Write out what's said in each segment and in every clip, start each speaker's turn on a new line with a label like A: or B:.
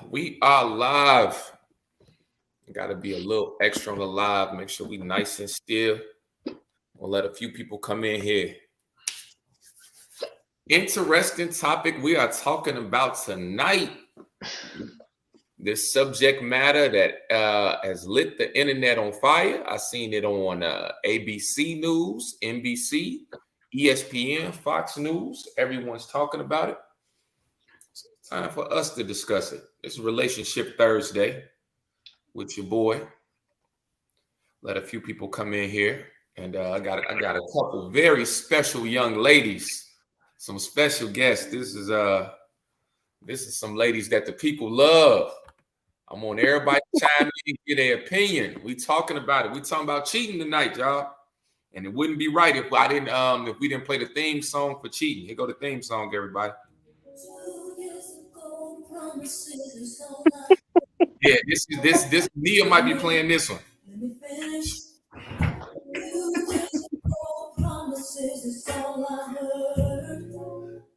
A: We are live. Got to be a little extra on the live. Make sure we nice and still. We'll let a few people come in here. Interesting topic we are talking about tonight. This subject matter that has lit the internet on fire. I seen it on ABC News, NBC, ESPN, Fox News. Everyone's talking about it. It's time for us to discuss it. It's Relationship Thursday with your boy. Let a few people come in here, and I got a couple very special young ladies, some special guests. This is some ladies that the people love. I want everybody to chime in and get their opinion. We talking about it. We talking about cheating tonight, y'all. And it wouldn't be right if we didn't play the theme song for cheating. Here go the theme song, everybody. Yeah, this Nia might be playing this one.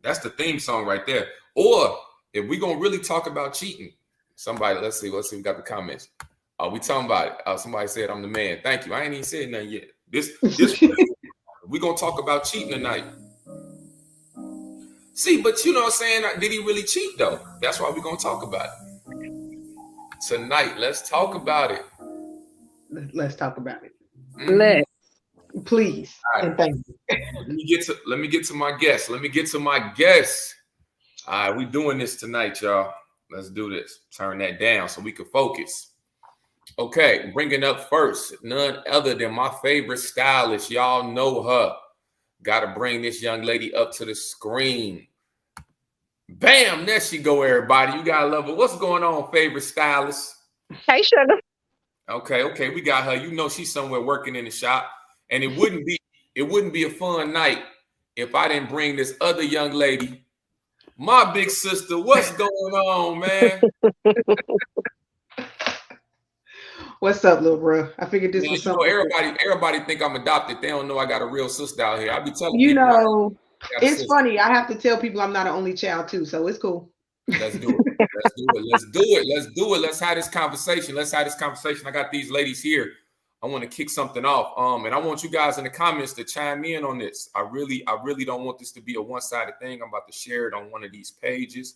A: That's the theme song right there. Or if we gonna really talk about cheating, somebody, let's see, we got the comments. We talking about it. Somebody said I'm the man. Thank you. I ain't even said nothing yet. This we gonna talk about cheating tonight. See, but you know what I'm saying? Did he really cheat though? That's why we're gonna talk about it tonight. Let's talk about it.
B: Let's talk about it.
C: Let's.
B: Please. Right. And thank you.
A: Let me get to my guest. All right, we doing this tonight, y'all. Let's do this. Turn that down so we can focus. Okay, bringing up first, none other than my favorite stylist. Y'all know her. Got to bring this young lady up to the screen. Bam, there she go, everybody. You got to love her. What's going on, favorite stylist?
C: Hey, sugar.
A: Okay, we got her. You know she's somewhere working in the shop. And it wouldn't be a fun night if I didn't bring this other young lady, my big sister. What's going on, man?
B: What's up, little bro? I figured this was something.
A: Everybody think I'm adopted. They don't know I got a real sister out here. I be telling
B: you know, it's funny. I have to tell people I'm not an only child too, so it's cool.
A: Let's do it. Let's have this conversation. I got these ladies here. I want to kick something off. And I want you guys in the comments to chime in on this. I really don't want this to be a one-sided thing. I'm about to share it on one of these pages.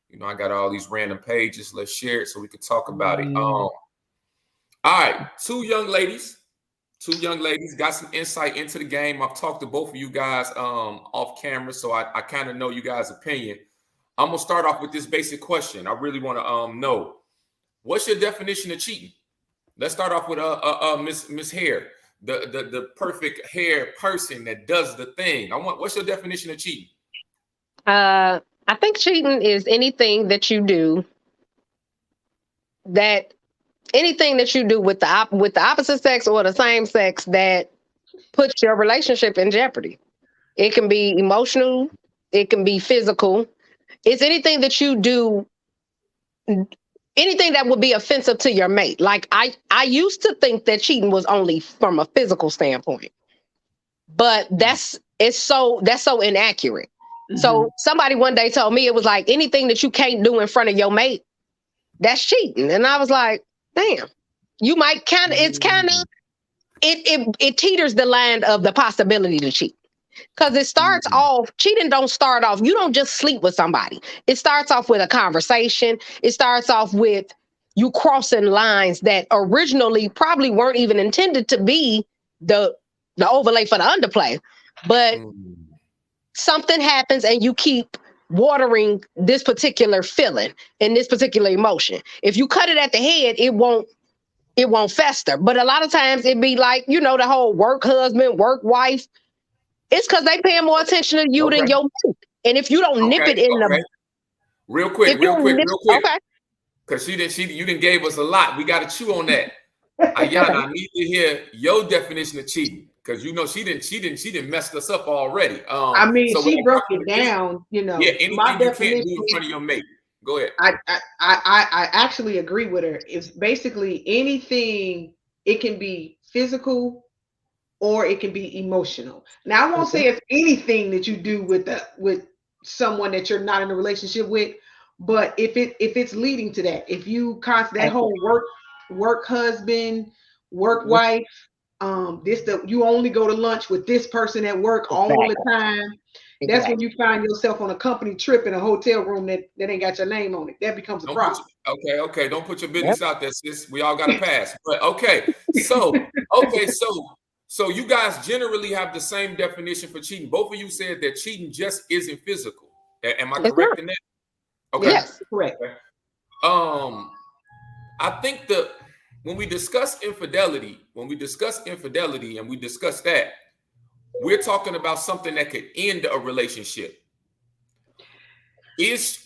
A: You know, I got all these random pages. Let's share it so we can talk about it. All right, two young ladies got some insight into the game. I've talked to both of you guys off camera, so I kind of know you guys' opinion. I'm gonna start off with this basic question. I really want to know, what's your definition of cheating? Let's start off with Miss Hair, the perfect hair person that does the thing. What's your definition of cheating?
C: I think cheating is anything that you do with the opposite sex or the same sex that puts your relationship in jeopardy. It can be emotional, it can be physical. It's anything that you do. Anything that would be offensive to your mate. Like I used to think that cheating was only from a physical standpoint, but that's so inaccurate. Mm-hmm. So somebody one day told me it was like anything that you can't do in front of your mate, that's cheating. And I was like, damn, you might it teeters the line of the possibility to cheat. Because it starts off, cheating don't start off, you don't just sleep with somebody. It starts off with a conversation. It starts off with you crossing lines that originally probably weren't even intended to be the overlay for the underplay. But something happens and you keep watering this particular feeling and this particular emotion. If you cut it at the head, it won't fester. But a lot of times it'd be like, you know, the whole work husband, work wife. It's because they paying more attention to you than your mate. And if you don't nip it in the
A: real quick. Okay. Because you didn't gave us a lot. We got to chew on that. Ayana, I need to hear your definition of cheating. Because you know she didn't mess us up already.
B: She broke it down, you know.
A: Yeah, anything you can't do in front of your mate. Go ahead.
B: I actually agree with her. It's basically anything, it can be physical or it can be emotional. Now, I won't say it's anything that you do with someone that you're not in a relationship with, But if it's leading to that, if you constantly that whole work husband, work wife, you only go to lunch with this person at work all the time. That's when you find yourself on a company trip in a hotel room that ain't got your name on it. That becomes a problem.
A: Okay. Don't put your business out there, sis. We all got to pass. But so you guys generally have the same definition for cheating. Both of you said that cheating just isn't physical. Am I correct in that? Okay.
B: Yes, correct.
A: I think when we discuss infidelity and we discuss that, we're talking about something that could end a relationship. Is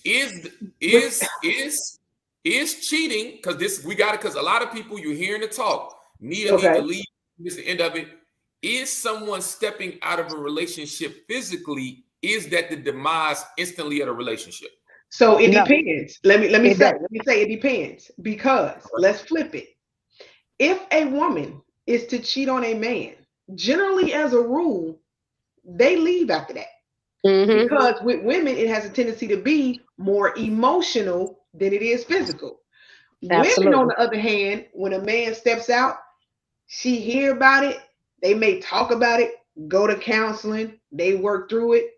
A: cheating, because a lot of people you're hearing the talk, Nia need to leave, this is the end of it. Is someone stepping out of a relationship physically, is that the demise instantly of a relationship?
B: So it depends. Let me say it depends, because let's flip it. If a woman is to cheat on a man, generally as a rule, they leave after that. Because with women, it has a tendency to be more emotional than it is physical. Absolutely. Women, on the other hand, when a man steps out, she hear about it, they may talk about it, go to counseling, they work through it.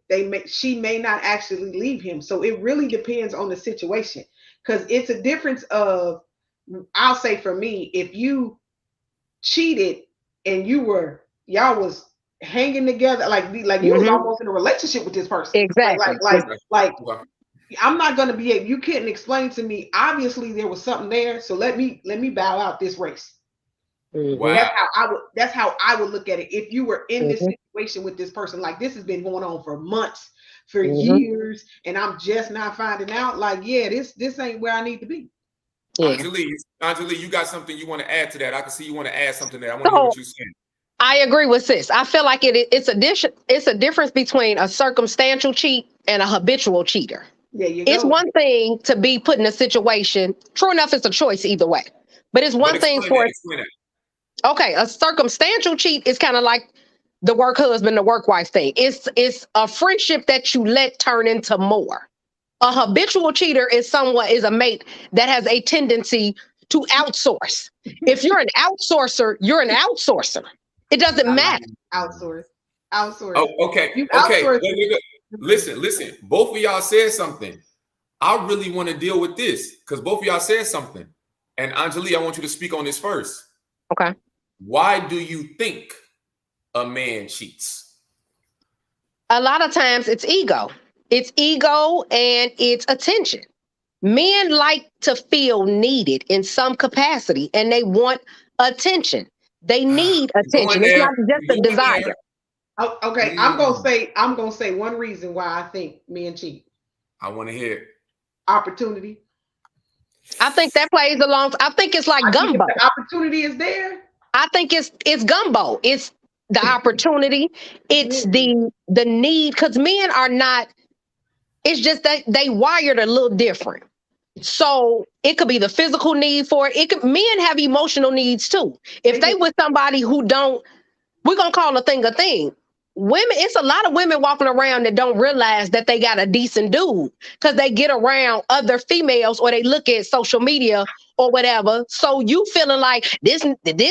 B: She may not actually leave him. So it really depends on the situation, because it's a difference of, I'll say for me, if you cheated and y'all was hanging together, like you was almost in a relationship with this person.
C: Exactly.
B: Like I'm not gonna be able, you couldn't explain to me, obviously there was something there, so let me bow out this race. Wow. That's how I would look at it. If you were in this situation with this person, like this has been going on for months, for years, and I'm just not finding out, like, this ain't where I need to be.
A: Anjali, you got something you want to add to that? I can see you want to add something there. I want to hear what you're saying.
C: I agree with sis. I feel like it's a difference between a circumstantial cheat and a habitual cheater. It's one thing to be put in a situation. True enough, it's a choice either way. But it's one thing okay, a circumstantial cheat is kind of like the work husband, the work wife thing. It's a friendship that you let turn into more. A habitual cheater is a mate that has a tendency to outsource. If you're an outsourcer, you're an outsourcer. It doesn't matter.
B: Outsource.
A: Oh, okay. Listen. Both of y'all said something. I really want to deal with this because both of y'all said something. And Anjali, I want you to speak on this first.
C: Okay.
A: Why do you think a man cheats?
C: A lot of times it's ego. It's ego and it's attention. Men like to feel needed in some capacity and they want attention. They need attention. It's not just a desire.
B: Okay, I'm gonna say one reason why I think men cheat.
A: I want to hear it.
B: Opportunity.
C: I think that plays along. I think it's like gumbo.
B: The opportunity is there.
C: I think it's gumbo. It's the opportunity. It's the need, because men are not. It's just that they wired a little different. So it could be the physical need for it. Men have emotional needs too. If they with somebody who don't, we're gonna call a thing a thing. Women, it's a lot of women walking around that don't realize that they got a decent dude because they get around other females or they look at social media or whatever. So you feeling like this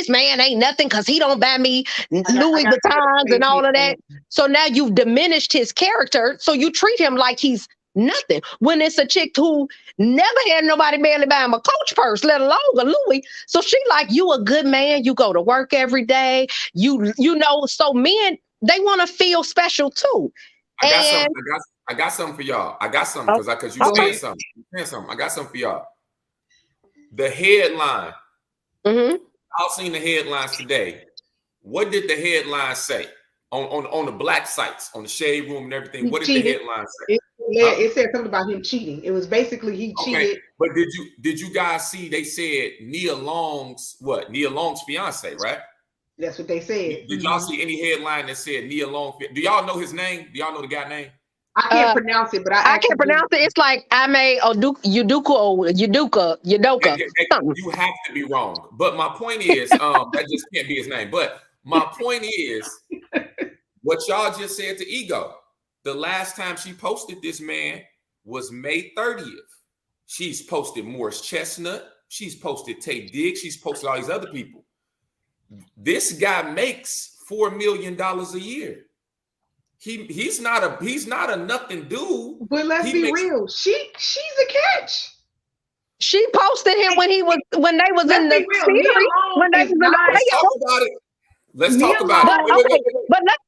C: man ain't nothing because he don't buy me Louis Vuittons and all of that. So now you've diminished his character. So you treat him like he's nothing. When it's a chick who never had nobody barely buy him a Coach purse, let alone a Louis. So she like, you a good man. You go to work every day. You know. So men, they want to feel special too.
A: I got something for y'all. I got something because you said something. I got something for y'all. The headline. I've seen the headlines today. What did the headline say on the black sites, on the Shade Room and everything? What did the headline say?
B: It said something about him cheating. It was basically he cheated.
A: But did you guys see? They said Nia Long's fiance, right?
B: That's what they said.
A: Did y'all see any headline that said Nia Long? Do y'all know his name? Do y'all know the guy's name?
B: I can't pronounce it, but
C: I can't pronounce it. It's like Udoka.
A: You have to be wrong. But my point is, that just can't be his name. But my point is, what y'all just said to Ego. The last time she posted this man was May 30th. She's posted Morris Chestnut. She's posted Tate Diggs. She's posted all these other people. This guy makes $4 million a year. He's not a nothing dude.
B: But let's be real. She's a catch.
C: She posted him when they was in the series. When they was in the
A: Let's talk about it. Let's talk about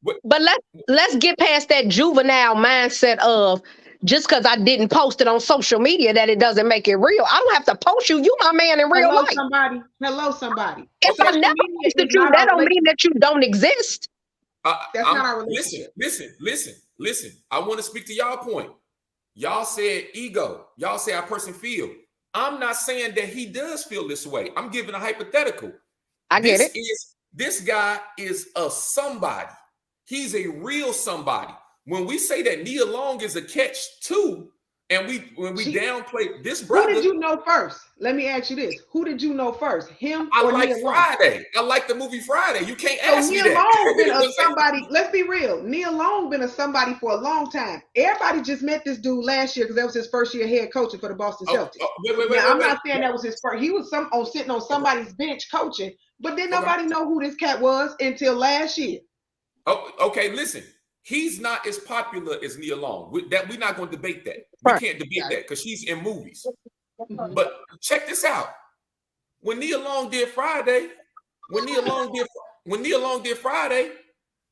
A: it.
C: But let's get past that juvenile mindset of just because I didn't post it on social media that it doesn't make it real. I don't have to post you. You my man in real life.
B: Hello, somebody.
C: If I never posted you, that don't mean that you don't exist.
B: That's not our relationship.
A: Listen. I want to speak to y'all point. Y'all said ego. Y'all say how a person feel. I'm not saying that he does feel this way. I'm giving a hypothetical.
C: I get it.
A: This guy is a somebody. He's a real somebody. When we say that Nia Long is a catch too, and when we downplay this brother.
B: Who did you know first? Let me ask you this. Who did you know first? Him
A: or
B: Nia Long?
A: Friday. I like the movie Friday. You can't ask me that.
B: Nia Long been a somebody. Let's be real. Nia Long been a somebody for a long time. Everybody just met this dude last year because that was his first year head coaching for the Boston Celtics. I'm not saying that was his first. He was sitting on somebody's bench coaching, but then nobody know who this cat was until last year.
A: Oh, okay. Listen. He's not as popular as Nia Long. We're not going to debate that. We can't debate that because she's in movies. But check this out. When Nia Long did Friday,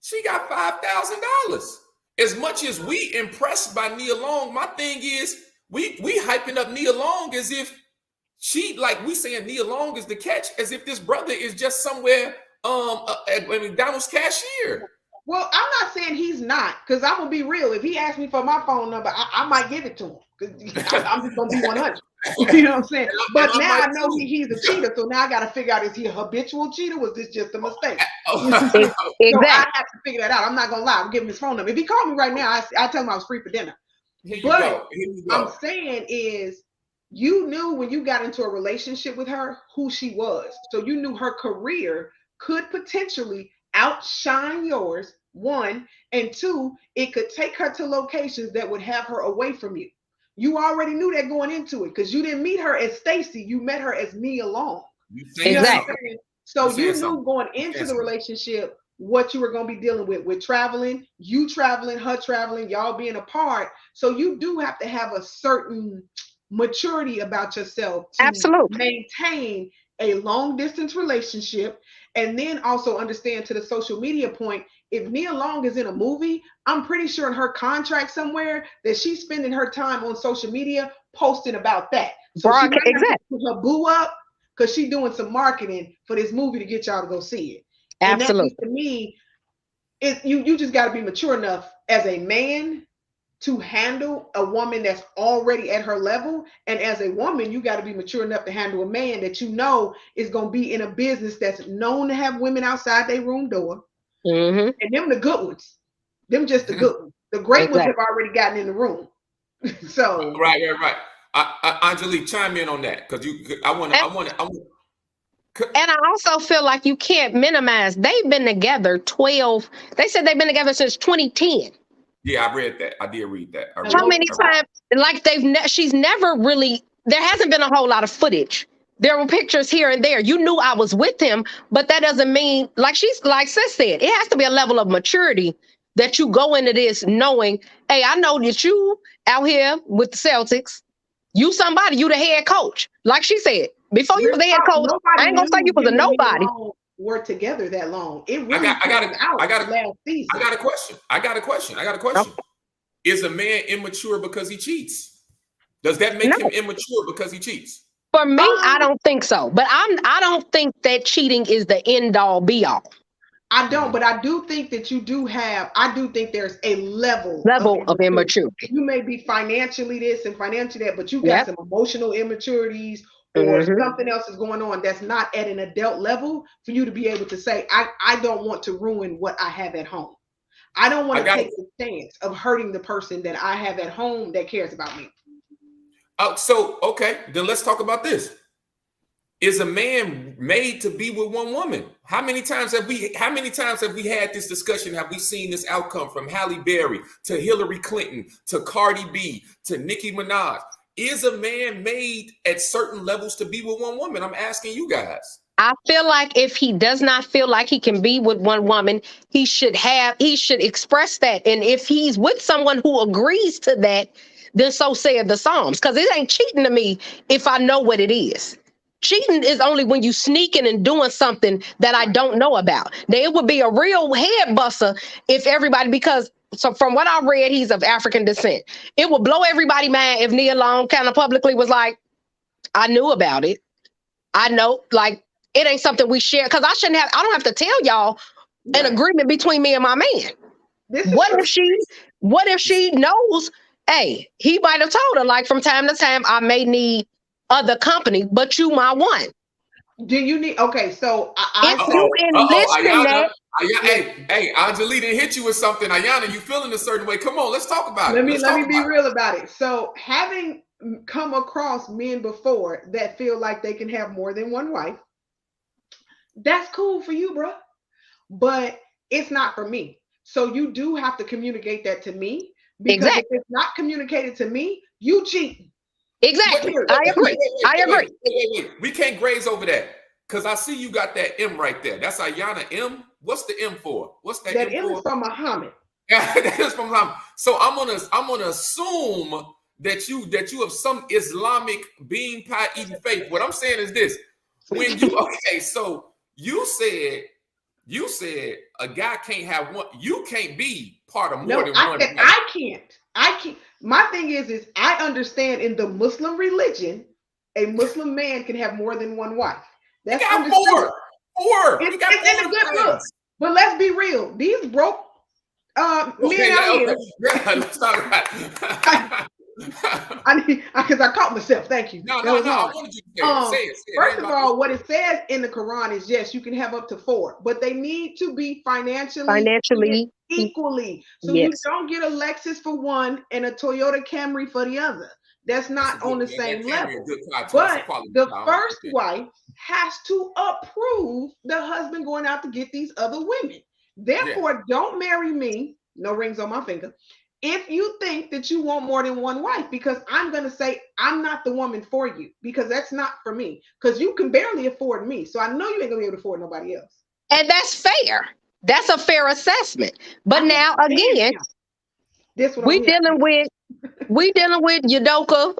A: she got $5,000. As much as we impressed by Nia Long, my thing is we hyping up Nia Long as if we saying Nia Long is the catch, as if this brother is just somewhere at McDonald's cashier.
B: Well, I'm not saying he's not, because I'm gonna be real. If he asked me for my phone number, I might give it to him because I'm just gonna be 100. You know what I'm saying? But now I know he's a cheater, so now I got to figure out, is he a habitual cheater? Was this just a mistake?
C: Exactly.
B: So I have to figure that out. I'm not gonna lie. I'm giving his phone number. If he called me right now, I tell him I was free for dinner. But I'm saying is, you knew when you got into a relationship with her who she was, so you knew her career could potentially outshine yours, one, and two, it could take her to locations that would have her away from you. You already knew that going into it because you didn't meet her as Stacy, you met her as Nia Long.
C: Exactly.
B: So you knew going into the relationship what you were going to be dealing with traveling, you traveling, her traveling, y'all being apart. So you do have to have a certain maturity about yourself to maintain a long distance relationship. And then also understand, to the social media point, if Nia Long is in a movie, I'm pretty sure in her contract somewhere that she's spending her time on social media posting about that. So she might have to put her boo up because she's doing some marketing for this movie to get y'all to go see it.
C: Absolutely.
B: And that, to me, you just got to be mature enough as a man to handle a woman that's already at her level. And as a woman, you got to be mature enough to handle a man that you know is going to be in a business that's known to have women outside their room door. And them the good ones. Them just the good ones. The great ones have already gotten in the room. So
A: right. Angelique, chime in on that because I want to.
C: And I also feel like you can't minimize. They've been together 12. They said they've been together since 2010.
A: Yeah, I read that. I did read that.
C: How many times? Like she's never really. There hasn't been a whole lot of footage. There were pictures here and there. You knew I was with him, but that doesn't mean, like Sis said, it has to be a level of maturity that you go into this knowing, hey, I know that you out here with the Celtics, you somebody, you the head coach. Like she said, before you were the head coach, I ain't gonna say you was a nobody.
B: Were together that long. It really
A: I got a question.
C: Okay.
A: Is a man immature because he cheats? Does that make him immature because he cheats?
C: For me, I don't think so. But I don't think that cheating is the end all be all.
B: I don't, but I do think that I do think there's a level
C: of immaturity.
B: You may be financially this and financially that, but you got some emotional immaturities or something else is going on that's not at an adult level for you to be able to say, I don't want to ruin what I have at home. I don't want to take the stance of hurting the person that I have at home that cares about me.
A: Okay, then let's talk about this. Is a man made to be with one woman? How many times have we had this discussion? Have we seen this outcome from Halle Berry to Hillary Clinton to Cardi B to Nicki Minaj? is a man made at certain levels to be with one woman? I'm asking you guys.
C: I feel like if he does not feel like he can be with one woman, he should express that. And if he's with someone who agrees to that, then so said the Psalms. Because it ain't cheating to me if I know what it is. Cheating is only when you sneaking and doing something that I don't know about. Now, it would be a real head buster if everybody, because so from what I read, he's of African descent. It would blow everybody mind if Nia Long kind of publicly was like, I knew about it. I know, like, it ain't something we share, because I don't have to tell y'all an agreement between me and my man. What if she knows, hey, he might have told her, like, from time to time, I may need other company, but you my one.
B: Do you need, okay, so
C: if you enlist in that.
A: Hey, Anjali didn't hit you with something. Ayana, you feeling a certain way. Come on, let's talk about it.
B: Let me be real about it. So having come across men before that feel like they can have more than one wife, that's cool for you, bro. But it's not for me. So you do have to communicate that to me, because if it's not communicated to me, you cheat.
C: Exactly. I agree.
A: Wait. We can't graze over that, because I see you got that M right there. That's Ayana M. What's the M for? What's that?
B: That M is from Muhammad.
A: Yeah, that is from Muhammad. So I'm gonna assume that you have some Islamic bean pie eating faith. What I'm saying is this: when so you said a guy can't have one. You can't be part of more than one.
B: I can't. My thing is I understand in the Muslim religion, a Muslim man can have more than one wife. That's
A: four.
B: It's in a good book. But let's be real. These broke men out here.
A: Yeah, let's talk about it.
B: Because I caught myself. Thank you.
A: No. I wanted you to say it.
B: First of all, what it says in the Quran is, yes, you can have up to 4, but they need to be financially equally. So you don't get a Lexus for one and a Toyota Camry for the other. That's not on the same level. But the first wife has to approve the husband going out to get these other women. Therefore, don't marry me, no rings on my finger, if you think that you want more than one wife, because I'm going to say I'm not the woman for you, because that's not for me, because you can barely afford me. So I know you ain't going to be able to afford nobody else.
C: And that's fair. That's a fair assessment. But now, again, we dealing with Udoka,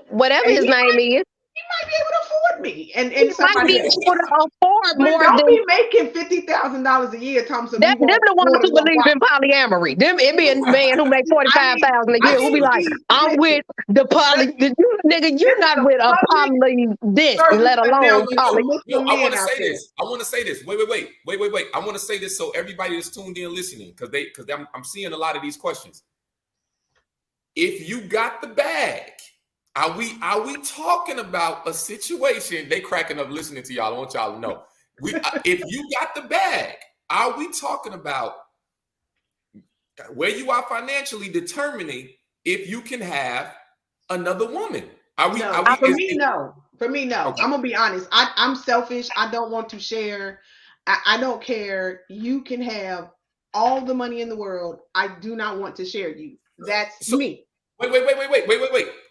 C: whatever his name is.
B: He might be able to afford me, and
C: he might be able to afford more.
B: Don't be making $50,000 a year, Thompson.
C: Them the ones who believe in polyamory. It be a man who make $45,000 a year who be like, I'm with the poly. Nigga, you're not with a poly this, let alone poly.
A: I want to say this. Wait. I want to say this so everybody that's tuned in listening, because I'm seeing a lot of these questions. If you got the bag. Are we talking about a situation? They cracking up listening to y'all. I want y'all to know. If you got the bag, are we talking about where you are financially determining if you can have another woman? For me, no. Okay.
B: I'm gonna be honest. I'm selfish. I don't want to share. I don't care. You can have all the money in the world. I do not want to share you. That's me.
A: Wait.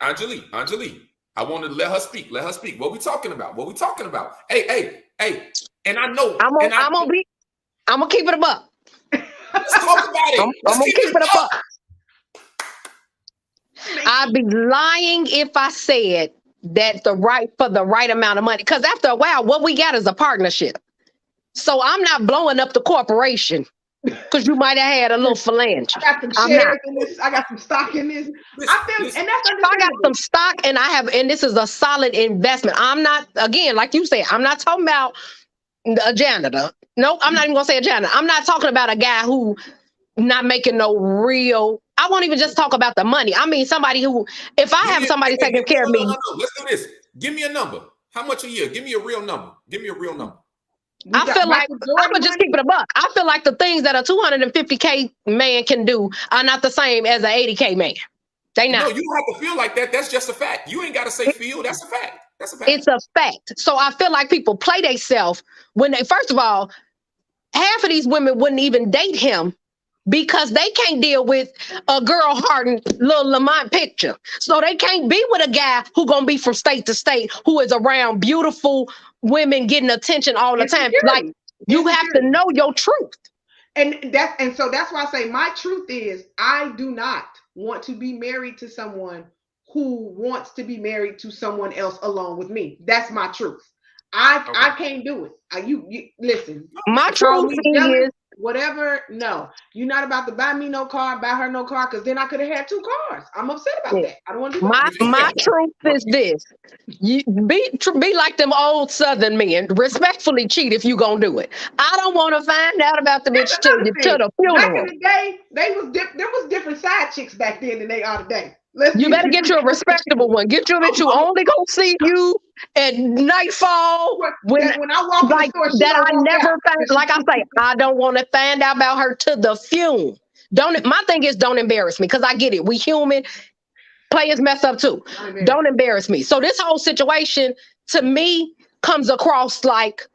A: Anjali. I want to let her speak. What we talking about? Hey. And I know.
C: I'm gonna keep it a buck.
A: Let's talk about it.
C: I'm gonna keep it a buck. I'd be lying if I said that for the right amount of money. Because after a while, what we got is a partnership. So I'm not blowing up the corporation. Because you might have had a little phalange.
B: I got some shares in this. I got some stock in this.
C: I got some stock, and this is a solid investment. I'm not, again, like you said, I'm not talking about a janitor. Nope, I'm not even gonna say a janitor. I'm not talking about a guy who not making no real. I won't even just talk about the money. I mean, somebody who, if I have somebody taking care of me.
A: Let's do this. Give me a number. How much a year? Give me a real number.
C: I feel like I'm gonna just keep it a buck. I feel like the things that a $250K man can do are not the same as an $80K man. They not.
A: No, you don't have to feel like that. That's just a fact. You ain't got to say feel. That's a fact.
C: It's a fact. So I feel like people play themselves when they, first of all, half of these women wouldn't even date him because they can't deal with a girl heart and little Lamont picture. So they can't be with a guy who gonna be from state to state, who is around beautiful women getting attention all the time. Like, you have to know your truth.
B: And so that's why I say my truth is I do not want to be married to someone who wants to be married to someone else along with me. That's my truth. I can't do it. You listen.
C: My truth is
B: whatever. No, you're not about to buy me no car, buy her no car, because then I could have had 2 cars. I'm upset about that. I don't want to do that.
C: My truth is this: you be like them old Southern men. Respectfully cheat if you gonna do it. I don't want to find out about the bitch till the funeral.
B: Back in the day, there was different side chicks back then than they are today.
C: You better get you a respectable one. Get you a bitch who only gonna see you at nightfall when
B: I walk
C: like
B: in the store,
C: that. I never find, like I say, I don't want to find out about her to the funeral. My thing is, don't embarrass me, because I get it. We human. Players mess up too. Don't embarrass me. So this whole situation to me comes across like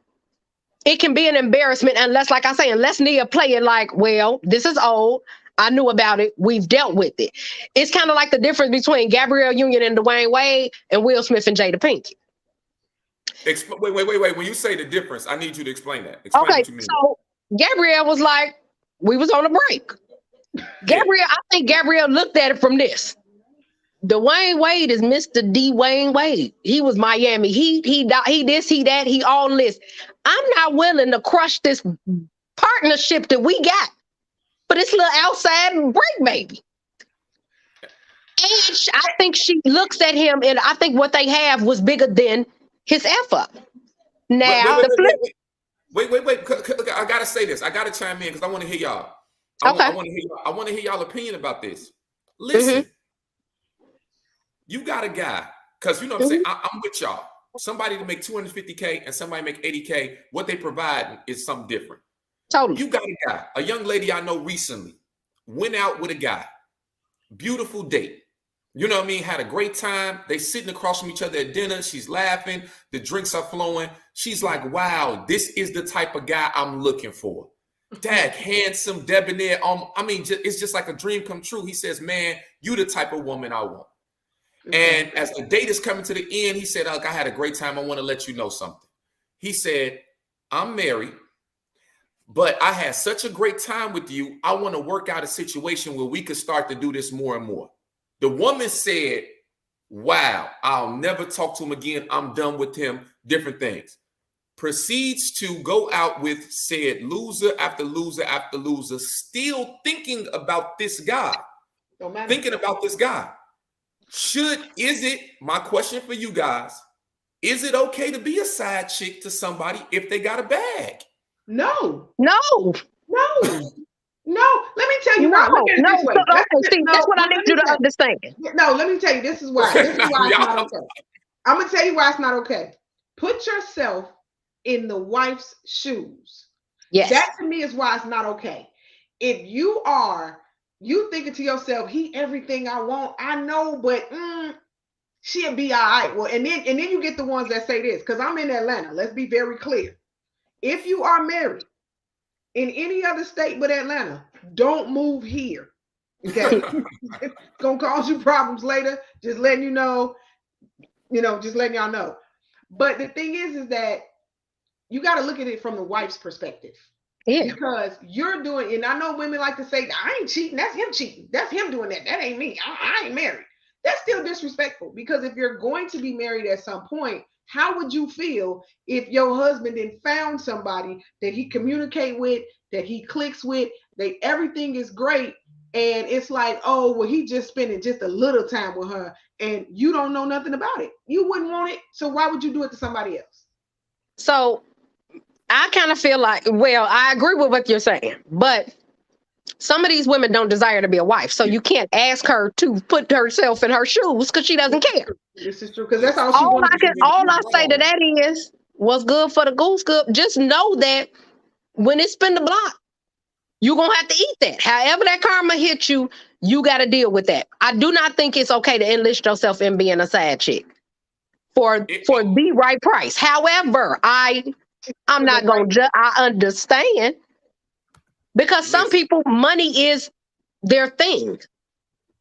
C: it can be an embarrassment unless, like I say, unless Nia play it like, well, this is old. I knew about it. We've dealt with it. It's kind of like the difference between Gabrielle Union and Dwayne Wade and Will Smith and Jada Pinkett.
A: Wait. When you say the difference, I need you to explain that.
C: Okay, so Gabrielle was like, we was on a break. I think Gabrielle looked at it from this. Dwayne Wade is Mr. Dwayne Wade. He was Miami Heat. He this, he that, he all this. I'm not willing to crush this partnership that we got. But it's a little outside break, baby. And I think she looks at him, and I think what they have was bigger than his effort. Now,
A: wait. I gotta say this. I gotta chime in because I want to hear y'all. I want to hear y'all opinion about this. Listen, you got a guy, because you know what I'm saying. I'm with y'all. Somebody to make $250K and somebody make $80K. What they provide is something different.
C: Totally.
A: You got a guy, a young lady I know recently, went out with a guy, beautiful date. You know what I mean? Had a great time. They sitting across from each other at dinner. She's laughing. The drinks are flowing. She's like, wow, this is the type of guy I'm looking for. Dad, handsome, debonair. It's just like a dream come true. He says, man, you the type of woman I want. And as the date is coming to the end, he said, look, I had a great time. I want to let you know something. He said, I'm married, but I had such a great time with you. I want to work out a situation where we could start to do this more and more. The woman said, wow, I'll never talk to him again. I'm done with him. Different things. Proceeds to go out with said loser after loser after loser, still thinking about this guy. Thinking about this guy. My question for you guys, is it okay to be a side chick to somebody if they got a bag?
B: No. Let me tell you why. Look at it this way.
C: That's what I need you to understand.
B: No, let me tell you. This is why. It's not okay. I'm gonna tell you why it's not okay. Put yourself in the wife's shoes.
C: Yes.
B: That to me is why it's not okay. If you thinking to yourself, he everything I want. I know, but she'll be all right. Well, and then you get the ones that say this, because I'm in Atlanta. Let's be very clear. If you are married in any other state but Atlanta, don't move here. Okay. It's gonna cause you problems later. Just letting you know, just letting y'all know. But the thing is that you got to look at it from the wife's perspective.
C: Yeah.
B: Because you're doing, and I know women like to say, I ain't cheating, that's him cheating. That's him doing that. That ain't me. I ain't married. That's still disrespectful, because if you're going to be married at some point, how would you feel if your husband then found somebody that he communicate with, that he clicks with, that everything is great, and it's like, oh, well, he just spending just a little time with her, and you don't know nothing about it. You wouldn't want it, so why would you do it to somebody else?
C: So I kind of feel like, well, I agree with what you're saying, but some of these women don't desire to be a wife, so you can't ask her to put herself in her shoes because she doesn't care.
B: This is true, because that's all she wants.
C: All I say to that is, what's good for the goose good. Just know that when it's spin the block, you're going to have to eat that. However that karma hits you, you got to deal with that. I do not think it's okay to enlist yourself in being a side chick for the right price. However, I'm not going to I understand Because some people, money is their thing.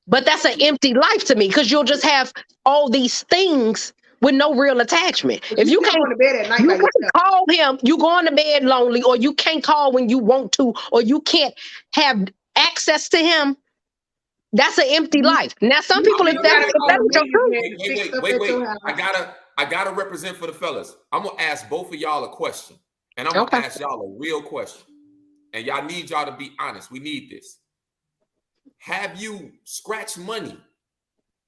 C: But that's an empty life to me, because you'll just have all these things with no real attachment.
B: But
C: if you
B: can't go to bed at night,
C: you can't call him, you going to bed lonely, or you can't call when you want to, or you can't have access to him. That's an empty life. Now, some people, if that's
A: wait. I gotta represent for the fellas. I'm gonna ask both of y'all a question, and I'm gonna ask y'all a real question, and y'all need y'all to be honest. We need this. Have you scratched money?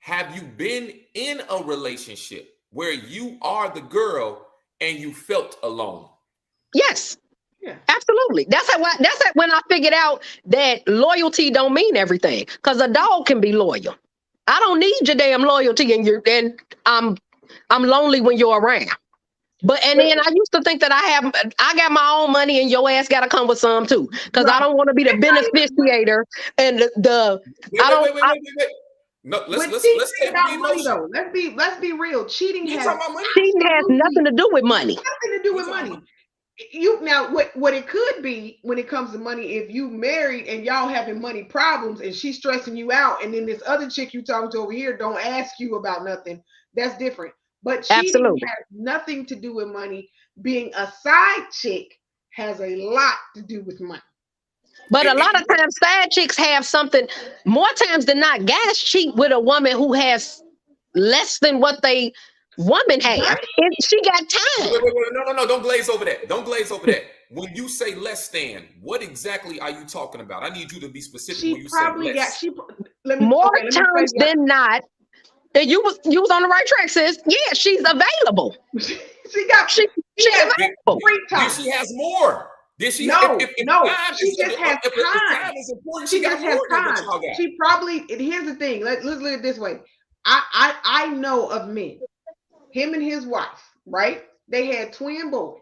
A: Have you been in a relationship where you are the girl and you felt alone?
C: Yes. Yeah. Absolutely. That's when I figured out that loyalty don't mean everything. Because a dog can be loyal. I don't need your damn loyalty, and I'm lonely when you're around. And then I used to think that I got my own money and your ass got to come with some too, because I don't want to be the beneficiator and the
A: Wait. No, let's take the
B: money though. Let's be real. Cheating has
C: nothing to do with money.
B: Nothing to do with money. Now what it could be when it comes to money, if you married and y'all having money problems and she's stressing you out, and then this other chick you talking to over here don't ask you about nothing, that's different. But cheating has nothing to do with money. Being a side chick has a lot to do with money.
C: But a lot of times side chicks have something, more times than not, guys cheat with a woman who has less than what they woman have. She got time.
A: Wait, no, don't glaze over that. When you say less than, what exactly are you talking about? I need you to be specific.
B: She
A: when you
B: probably
A: say less.
C: More times than not. And you was on the right track, sis. Yeah, she's available.
B: She's available.
A: Then she has more. Did she?
B: No. She just has time. She just has time. She probably. Here's the thing. Let's look at it this way. I know of men. Him and his wife, right? They had twin boys.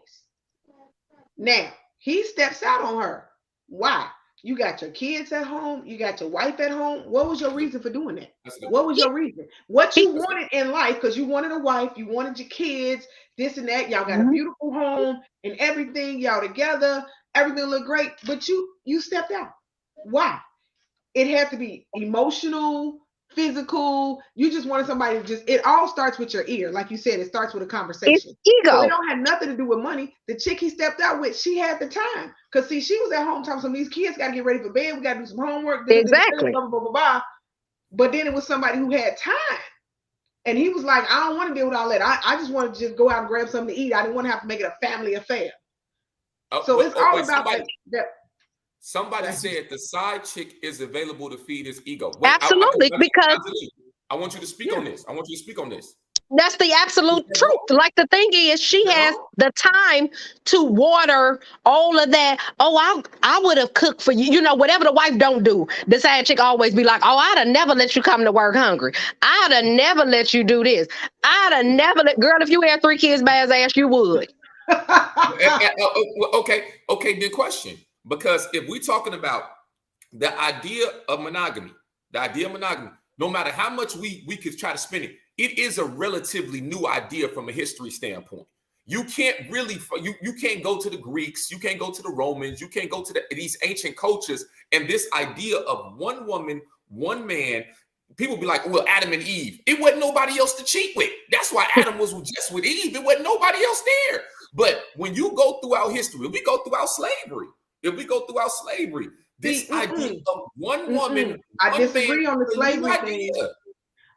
B: Now he steps out on her. Why? You got your kids at home. You got your wife at home. What was your reason for doing that? What was your reason? What you wanted in life, because you wanted a wife, you wanted your kids, this and that. Y'all got a beautiful home and everything. Y'all together. Everything looked great. But you stepped out. Why? It had to be emotional, physical. You just wanted somebody to it all starts with your ear. Like you said, it starts with a conversation.
C: It's ego.
B: So it don't have nothing to do with money. The chick he stepped out with, she had the time. Because see, she was at home talking, some of these kids got to get ready for bed. We got to do some homework.
C: Exactly.
B: Blah, blah, blah, blah. But then it was somebody who had time. And he was like, I don't want to deal with all that. I just want to just go out and grab something to eat. I didn't want to have to make it a family affair. So it's all about that.
A: Somebody said the side chick is available to feed his ego.
C: Absolutely, because
A: I want you to speak on this.
C: That's the absolute truth. Like, the thing is, she has the time to water all of that. Oh, I would have cooked for you. You know, whatever the wife don't do, the side chick always be like, oh, I'd have never let you come to work hungry. I'd have never let you do this. I'd have never girl, if you had 3 kids by his ass, you would.
A: Okay, good question. Because if we're talking about the idea of monogamy, no matter how much we could try to spin it, it is a relatively new idea from a history standpoint. You can't really, you can't go to the Greeks, you can't go to the Romans, you can't go to these ancient cultures, and this idea of one woman, one man. People be like, well, Adam and Eve. It wasn't nobody else to cheat with. That's why Adam was just with Eve. It wasn't nobody else there. But when you go throughout history, we go throughout slavery. This idea of one woman.
B: I disagree on the slavery thing.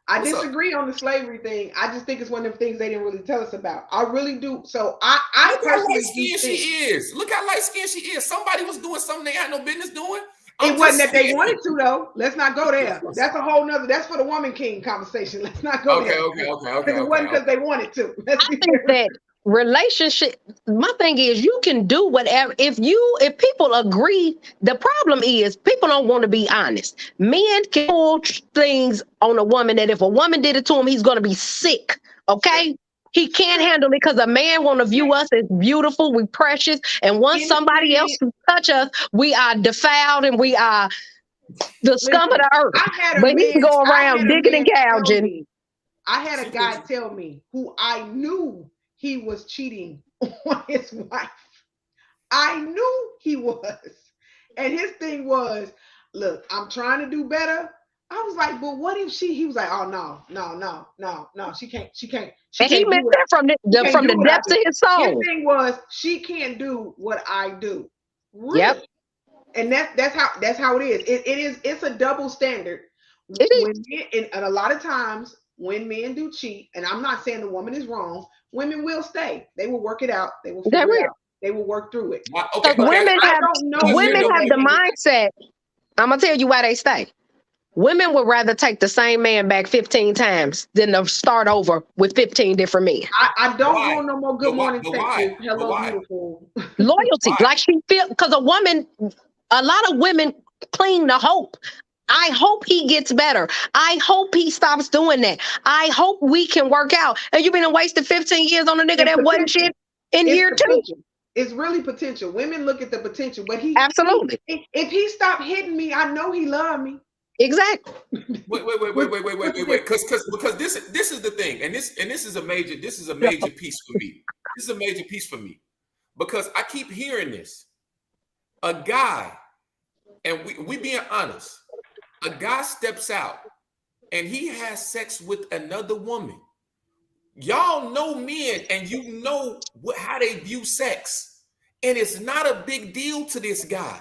B: I disagree on the slavery thing. I just think it's one of the things they didn't really tell us about. I really do. So I
A: look how light skinned she is. Look how light skinned she is. Somebody was doing something they had no business doing.
B: It wasn't that they wanted to, though. Let's not go there. That's a whole nother. That's for the woman king conversation. Let's not go there.
A: Okay.
B: It wasn't because they wanted to.
C: I think that relationship, my thing is, you can do whatever. If people agree, the problem is people don't want to be honest. Men can pull things on a woman that if a woman did it to him, he's going to be sick. Okay. He can't handle it because a man want to view us as beautiful, we precious, and once somebody else touch us, we are defiled and we are the scum of the earth. But he can go around digging and gouging.
B: I had a guy tell me who I knew he was cheating on his wife. I knew he was. And his thing was, look, I'm trying to do better. I was like, but what if he was like, oh no, she can't
C: And he
B: do
C: meant
B: what
C: that from
B: can't
C: from
B: do
C: the
B: what I
C: depths
B: do.
C: of his
B: His
C: soul.
B: thing was she can't do what I do.
C: Yep.
B: Really? And that's how it is. It's a double standard.
C: It
B: When
C: is.
B: men, and a lot of times when men do cheat, and I'm not saying the woman is wrong, women will stay. They will work it out. They will
C: They're
B: figure it
C: real.
B: out. They will work through it.
A: Okay,
C: Because
A: okay.
B: I don't know
C: women
B: women
C: have
B: that
C: the mindset. I'm gonna tell you why they stay. Women would rather take the same man back 15 times than to start over with 15 different men.
B: I don't
A: Why?
B: want no more good
A: But why?
B: morning
A: But why?
B: Texas.
A: But
B: Hello,
A: why?
B: beautiful.
C: Loyalty,
A: Why?
C: like she feel, because a lot of women cling to hope. I hope he gets better. I hope he stops doing that. I hope we can work out. And you've been wasted 15 years on a nigga
B: It's
C: that wasn't
B: potential.
C: shit in
B: It's
C: year two.
B: potential. It's really potential. Women look at the potential, but
C: Absolutely.
B: if he stopped hitting me, I know he loved me.
C: Exactly.
A: Wait, because this is the thing, and this is a major piece for me. This is a major piece for me because I keep hearing this. A guy, and we being honest, a guy steps out and he has sex with another woman. Y'all know men, and you know how they view sex, and it's not a big deal to this guy.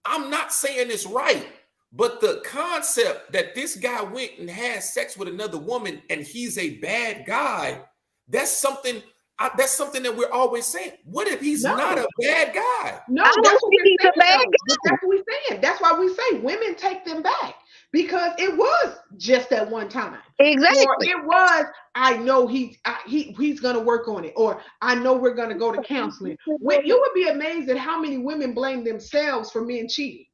A: I'm not saying it's right. But the concept that this guy went and had sex with another woman and he's a bad guy, that's something that we're always saying. What if he's not a bad guy?
B: No,
C: I
B: that's
C: don't
B: what
C: think
B: we're
C: he's a
B: saying
C: bad
B: though.
C: guy.
B: That's what we're saying. That's why we say women take them back because it was just that one time.
C: Exactly.
B: Or it was, I know he's gonna work on it, or I know we're gonna go to counseling. You would be amazed at how many women blame themselves for men cheating.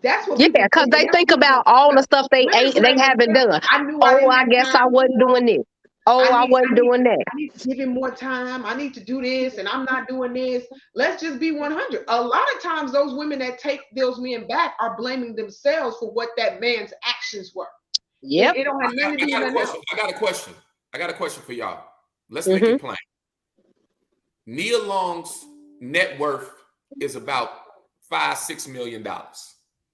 B: That's what people
C: because
B: think.
C: they think about all the stuff they haven't done.
B: I knew I
C: Oh,
B: didn't
C: I
B: have
C: guess I
B: time.
C: wasn't doing this. Oh, I wasn't doing that.
B: I need to give him more time. I need to do this, and I'm not doing this. Let's just be 100. A lot of times, those women that take those men back are blaming themselves for what that man's actions were.
C: Yep.
B: It don't have nothing to do with that.
A: I got a question for y'all. Let's make it plain. Nia Long's net worth is about $5-6 million.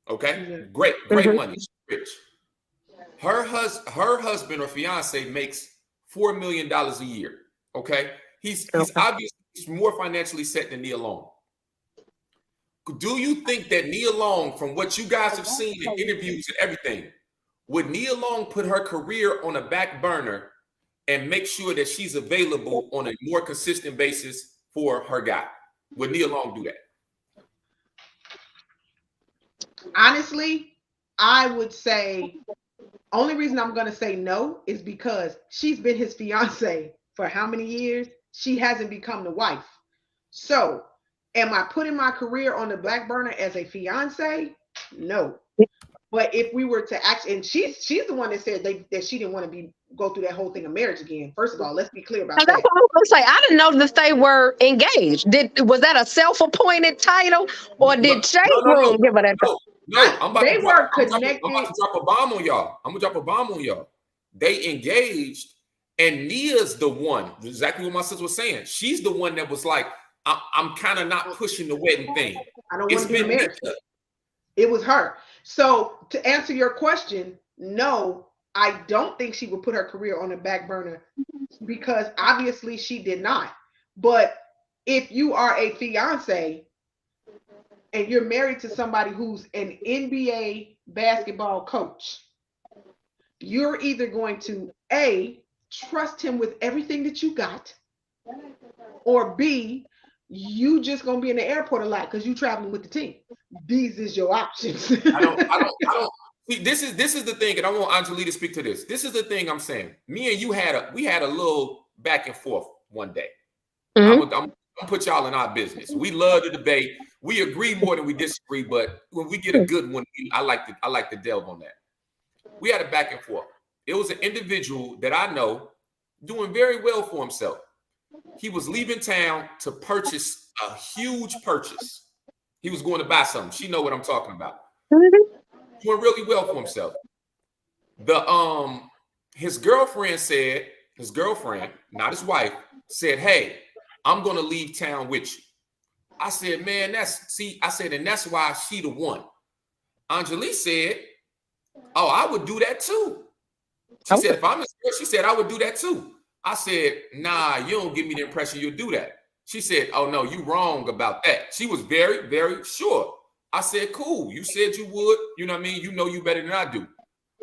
A: Okay, great money. She's rich. Her husband or fiance makes $4 million a year. Okay, he's obviously more financially set than Nia Long. Do you think that Nia Long, from what you guys have seen in interviews and everything, would Nia Long put her career on a back burner and make sure that she's available on a more consistent basis for her guy? Would Nia Long do that?
B: Honestly, I would say only reason I'm going to say no is because she's been his fiance for how many years? She hasn't become the wife. So, am I putting my career on the back burner as a fiance? No. But if we were to act, and she's the one that said that she didn't want to go through that whole thing of marriage again. First of all, let's be clear about that.
C: That's what I was gonna say. I didn't know that they were engaged. Was that a self-appointed title, or did Shade Room give her that?
A: No, I'm about to drop a bomb on y'all. I'm gonna drop a bomb on y'all. They engaged, and Nia's the one. Exactly what my sister was saying. She's the one that was like, I'm kind of not pushing the wedding thing.
B: I don't want to do marriage. It was her. So to answer your question, no, I don't think she would put her career on the back burner because obviously she did not. But if you are a fiance and you're married to somebody who's an NBA basketball coach, you're either going to A, trust him with everything that you got, or B, you just gonna be in the airport a lot because you traveling with the team. These is your options.
A: I don't see, this is the thing, and I want Anjali to speak to this. This is the thing I'm saying. Me and you had a little back and forth one day. I'm gonna put y'all in our business. We love to debate. We agree more than we disagree, but when we get a good one, I like to delve on that. We had a back and forth. It was an individual that I know doing very well for himself. He was leaving town to purchase a huge purchase. He was going to buy something. She know what I'm talking about. Doing really well for himself. His girlfriend, not his wife, said, "Hey, I'm going to leave town with you." I said, man, I said, and that's why she the one. Angelique said, oh, I would do that too. She said, if I'm insecure, she said, I would do that too. I said, nah, you don't give me the impression you'll do that. She said, oh, no, you wrong about that. She was very, very sure. I said, cool. You said you would. You know what I mean? You know you better than I do.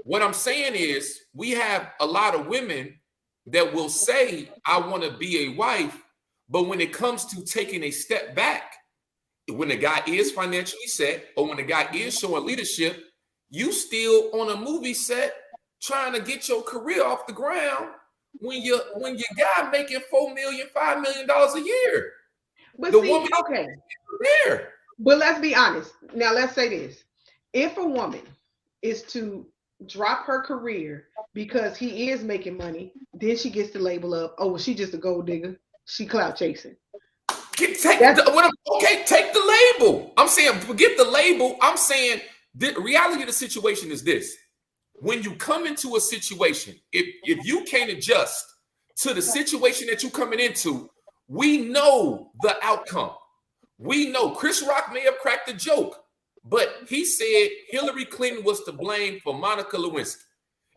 A: What I'm saying is we have a lot of women that will say, I want to be a wife. But when it comes to taking a step back, when the guy is financially set or when the guy is showing leadership, you still on a movie set trying to get your career off the ground when your guy making $4 million, $5 million a year.
B: But
A: the
B: see,
A: woman
B: okay.
A: There.
B: But let's be honest. Now let's say this. If a woman is to drop her career because he is making money, then she gets the label of, oh, well, she just a gold digger. She clout chasing.
A: Take the label. I'm saying forget the label. I'm saying the reality of the situation is this. When you come into a situation, if you can't adjust to the situation that you're coming into, we know the outcome. We know Chris Rock may have cracked the joke, but he said Hillary Clinton was to blame for Monica Lewinsky.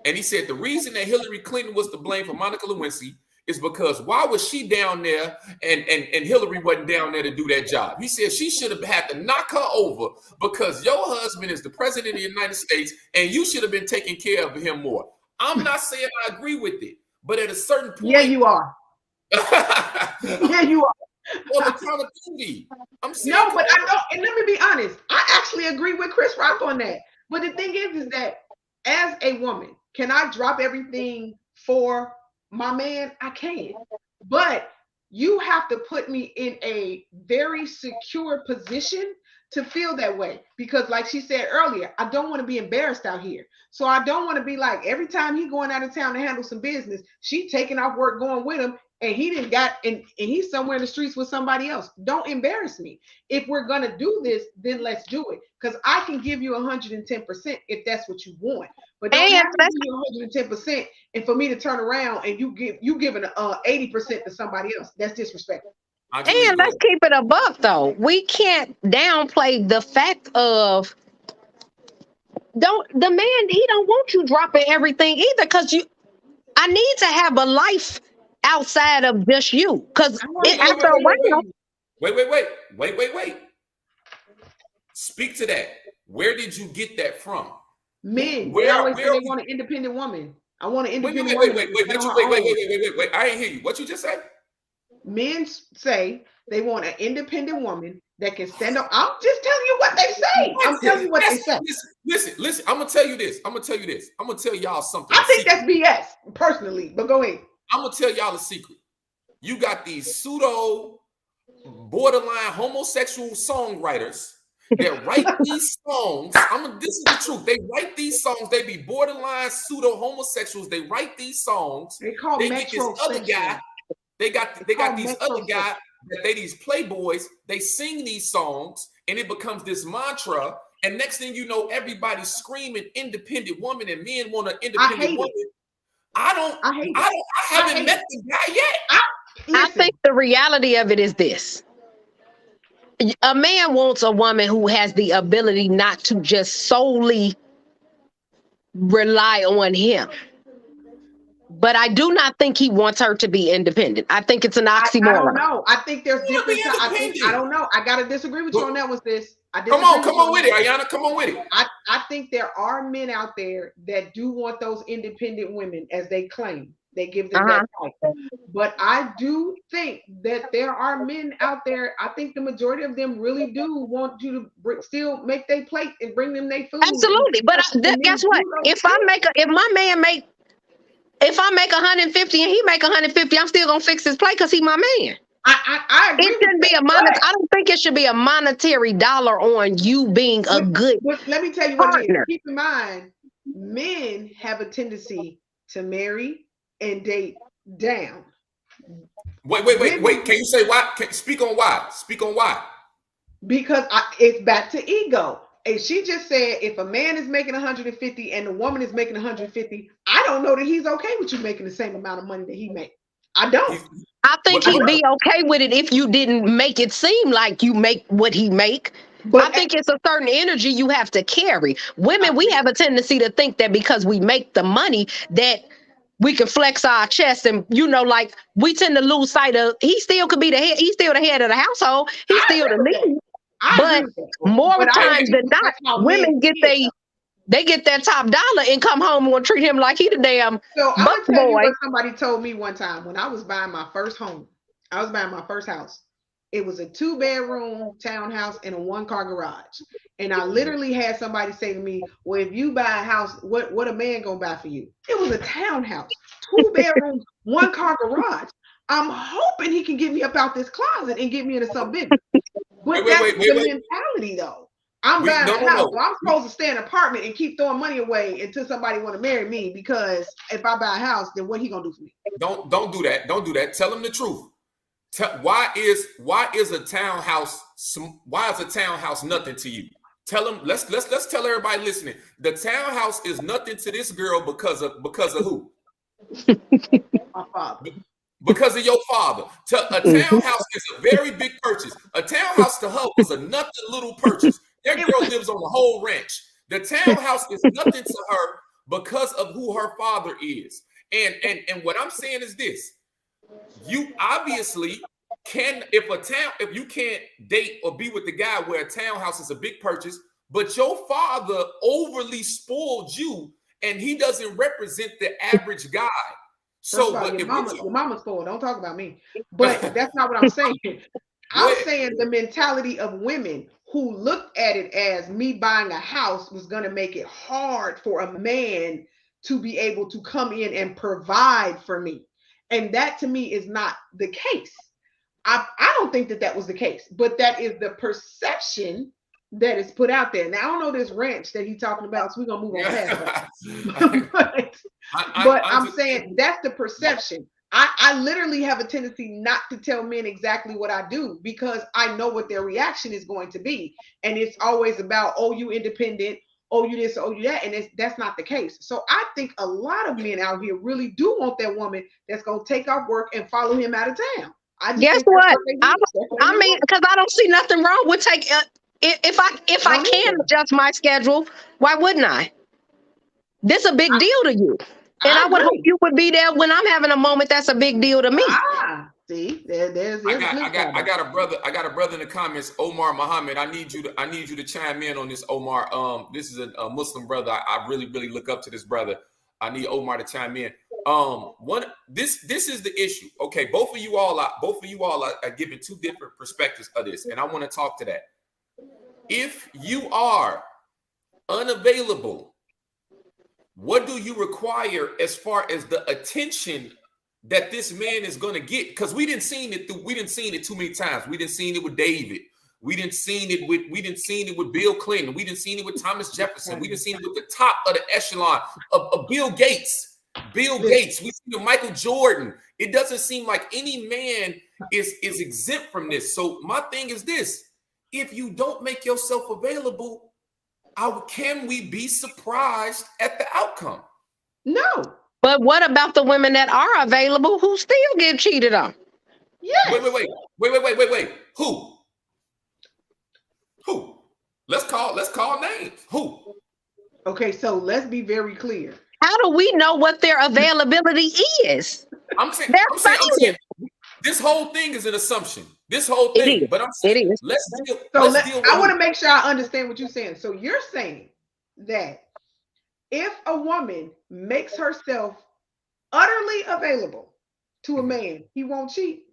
A: And he said the reason that Hillary Clinton was to blame for Monica Lewinsky is because why was she down there and Hillary wasn't down there to do that job? He said she should have had to knock her over because your husband is the president of the United States and you should have been taking care of him more. I'm not saying I agree with it, but at a certain point.
B: Yeah, you are. Yeah, you are.
A: Well, accountability. I'm saying
B: no, but I don't. And let me be honest. I actually agree with Chris Rock on that. But the thing is that as a woman, can I drop everything for my man? I can. But you have to put me in a very secure position to feel that way. Because like she said earlier, I don't want to be embarrassed out here. So I don't want to be like every time he going out of town to handle some business, she taking off work going with him. And he didn't got and he's somewhere in the streets with somebody else. Don't embarrass me. If we're gonna do this, then let's do it. Because I can give you 110% if that's what you want. But don't have to give you 110% and for me to turn around and you giving 80% to somebody else. That's disrespectful.
C: And let's keep it a buck though. We can't downplay the fact of the man, he don't want you dropping everything either, because I need to have a life outside of just you, because after a while.
A: Wait. Speak to that. Where did you get that from?
B: Men. They always say they want an independent woman. I want an independent woman.
A: Wait. I ain't hear you. What you just said?
B: Men say they want an independent woman that can stand up. I'm just telling you what they say. I'm telling you what they say.
A: Listen. I'm gonna tell you this. I'm gonna tell y'all something.
B: I think that's BS personally, but go ahead. I'm
A: gonna tell y'all a secret. You got these pseudo borderline homosexual songwriters that write these songs. This is the truth. They write these songs. They be borderline pseudo homosexuals. They write these songs.
B: They get this
A: other guy. They got these other guys that these playboys. They sing these songs, and it becomes this mantra. And next thing you know, everybody's screaming independent woman, and men want an independent woman. I haven't met the guy yet.
C: I think the reality of it is this. A man wants a woman who has the ability not to just solely rely on him. But I do not think he wants her to be independent. I think it's an oxymoron.
B: I don't know. I think there's different. I don't know. I got to disagree with you on that one, sis.
A: Come on with it, Ayana. Come on with it.
B: I think there are men out there that do want those independent women, as they claim. They give them that type. But I do think that there are men out there. I think the majority of them really do want you to still make their plate and bring them their food.
C: Absolutely. But guess what? If my man make 150 and he make 150, I'm still gonna fix his plate because he my man.
B: I agree.
C: It shouldn't be I don't think it should be a monetary dollar on you being a good.
B: Let me tell you what it is. Keep in mind, men have a tendency to marry and date down.
A: Wait. Can you say why? Speak on why. Because
B: it's back to ego. And she just said, if a man is making 150 and the woman is making 150, I don't know that he's okay with you making the same amount of money that he makes. I don't.
C: I think he'd be okay with it if you didn't make it seem like you make what he make. But I think it's a certain energy you have to carry. Women, we have a tendency to think that because we make the money that we can flex our chest, and like we tend to lose sight of he still could be the head. He's still the head of the household. He's still the lead. But more times than not, women get they get that top dollar and come home and treat him like he the damn
B: so I'm
C: buck
B: gonna tell
C: boy.
B: You what somebody told me one time when I was buying my first home. I was buying my first house. It was a 2-bedroom townhouse and a 1-car garage. And I literally had somebody say to me, well, if you buy a house, what a man gonna buy for you? It was a townhouse, 2 bedrooms, 1-car garage. I'm hoping he can get me up out this closet and get me into something bigger. But that's the mentality though. I'm buying a house. So I'm supposed to stay in an apartment and keep throwing money away until somebody want to marry me, because if I buy a house, then what he gonna do for me?
A: Don't do that. Don't do that. Tell him the truth. Why is a townhouse nothing to you? Tell him. Let's tell everybody listening. The townhouse is nothing to this girl because of who?
B: My father.
A: Because of your father. A townhouse is a very big purchase. A townhouse to her was a nothing little purchase. That girl lives on a whole ranch. The townhouse is nothing to her because of who her father is. And what I'm saying is this: you obviously can, if you can't date or be with the guy where a townhouse is a big purchase, but your father overly spoiled you, and he doesn't represent the average guy. So,
B: but your mama's spoiled. Don't talk about me. But that's not what I'm saying. I'm saying the mentality of women who looked at it as me buying a house was going to make it hard for a man to be able to come in and provide for me. And that to me is not the case. I don't think that was the case, but that is the perception that is put out there. Now, I don't know this ranch that he's talking about, so we're going to move on past that. but I'm saying that's the perception. I literally have a tendency not to tell men exactly what I do, because I know what their reaction is going to be. And it's always about, oh, you independent, oh, you this, oh, you that. And that's not the case. So I think a lot of men out here really do want that woman that's going to take off work and follow him out of town.
C: Guess what? I mean, because I don't see nothing wrong with taking, if I can adjust my schedule, why wouldn't I? This is a big deal to you. And I would hope you would be there when I'm having a moment that's a big deal to me.
B: See,
A: I got a brother in the comments, Omar Muhammad. I need you to chime in on this, Omar. This is a Muslim brother. I really look up to this brother. I need Omar to chime in. This is the issue. Okay, both of you all are giving two different perspectives of this, and I want to talk to that. If you are unavailable, what do you require as far as the attention that this man is going to get? Because we didn't seen it too many times. We didn't seen it with David. We didn't seen it with Bill Clinton. We didn't seen it with Thomas Jefferson. We didn't seen it with the top of the echelon of Bill Gates. We seen it with Michael Jordan. It doesn't seem like any man is exempt from this. So my thing is this: if you don't make yourself available, can we be surprised at the outcome?
B: No.
C: But what about the women that are available who still get cheated on?
B: Yes.
A: Wait. Who? Let's call names. Who?
B: Okay, so let's be very clear.
C: How do we know what their availability is?
A: I'm saying this whole thing is an assumption. This whole thing, but I'm saying let's deal.
B: I want to make sure I understand what you're saying. So you're saying that if a woman makes herself utterly available to a man, he won't cheat.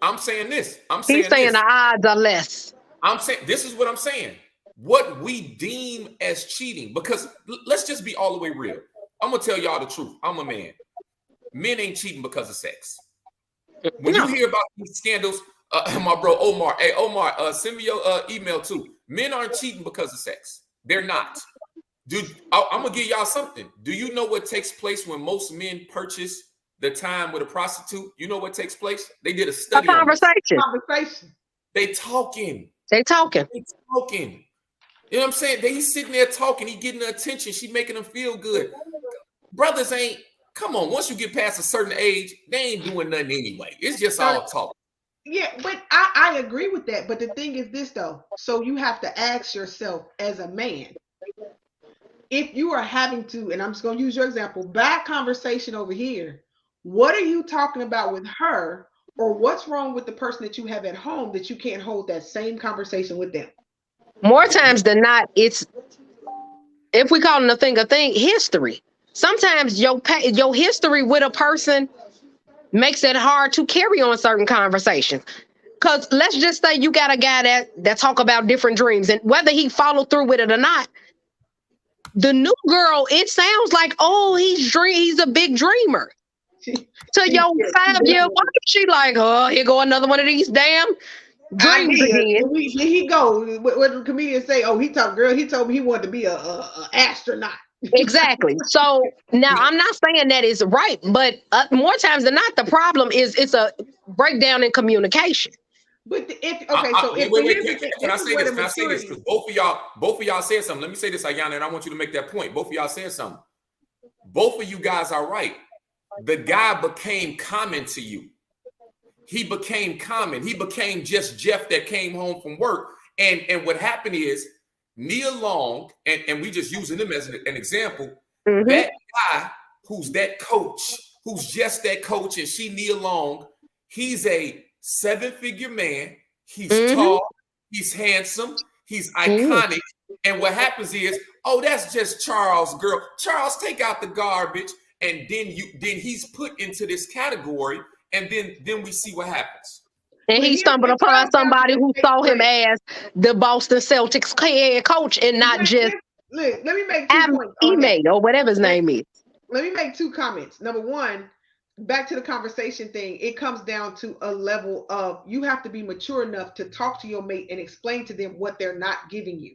A: I'm saying this.
C: He's saying the odds are less.
A: I'm saying this is what I'm saying. What we deem as cheating, because let's just be all the way real. I'm gonna tell y'all the truth. I'm a man. Men ain't cheating because of sex. When you hear about these scandals, my bro Omar, hey Omar, send me your email too. Men aren't cheating because of sex. They're not. Dude, I'm gonna give y'all something. Do you know what takes place when most men purchase the time with a prostitute? You know what takes place? They did a study.
B: Conversation.
A: They talking.
C: You know
A: what I'm saying? He's sitting there talking. He getting the attention. She making him feel good. Brothers ain't come on, once you get past a certain age, they ain't doing nothing anyway. It's just all talk.
B: Yeah, but I agree with that. But the thing is this though. So you have to ask yourself as a man, if you are having to, and I'm just gonna use your example, bad conversation over here, what are you talking about with her? Or what's wrong with the person that you have at home that you can't hold that same conversation with them?
C: More times than not, it's, if we call it a thing, history. Sometimes your history with a person makes it hard to carry on certain conversations. Because let's just say you got a guy that talk about different dreams, and whether he followed through with it or not, the new girl, it sounds like, oh, he's a big dreamer. To your 5-year wife, she like, oh, here go another one of these damn dreams again.
B: Here he go. What the comedians say? Oh, he told me he wanted to be a astronaut.
C: Exactly. So now I'm not saying that is right, but more times than not, the problem is it's a breakdown in communication.
B: But can I say
A: this? Can I say this? Because both of y'all said something. Let me say this, Ayana, and I want you to make that point. Both of y'all said something. Both of you guys are right. The guy became common to you. He became common. He became just Jeff that came home from work. And what happened is Nia Long, and we just using him as an example, that guy who's that coach, who's just that coach, and she Nia Long, he's a 7-figure man. He's tall, he's handsome, he's iconic. And what happens is, oh, that's just Charles' girl. Charles, take out the garbage. And then he's put into this category, and then we see what happens.
C: And he stumbled upon somebody who saw him as the Boston Celtics head coach and not just
B: let me make 2 points.
C: Teammate or whatever his name is.
B: Let me make 2 comments. Number one, back to the conversation thing, it comes down to a level of you have to be mature enough to talk to your mate and explain to them what they're not giving you.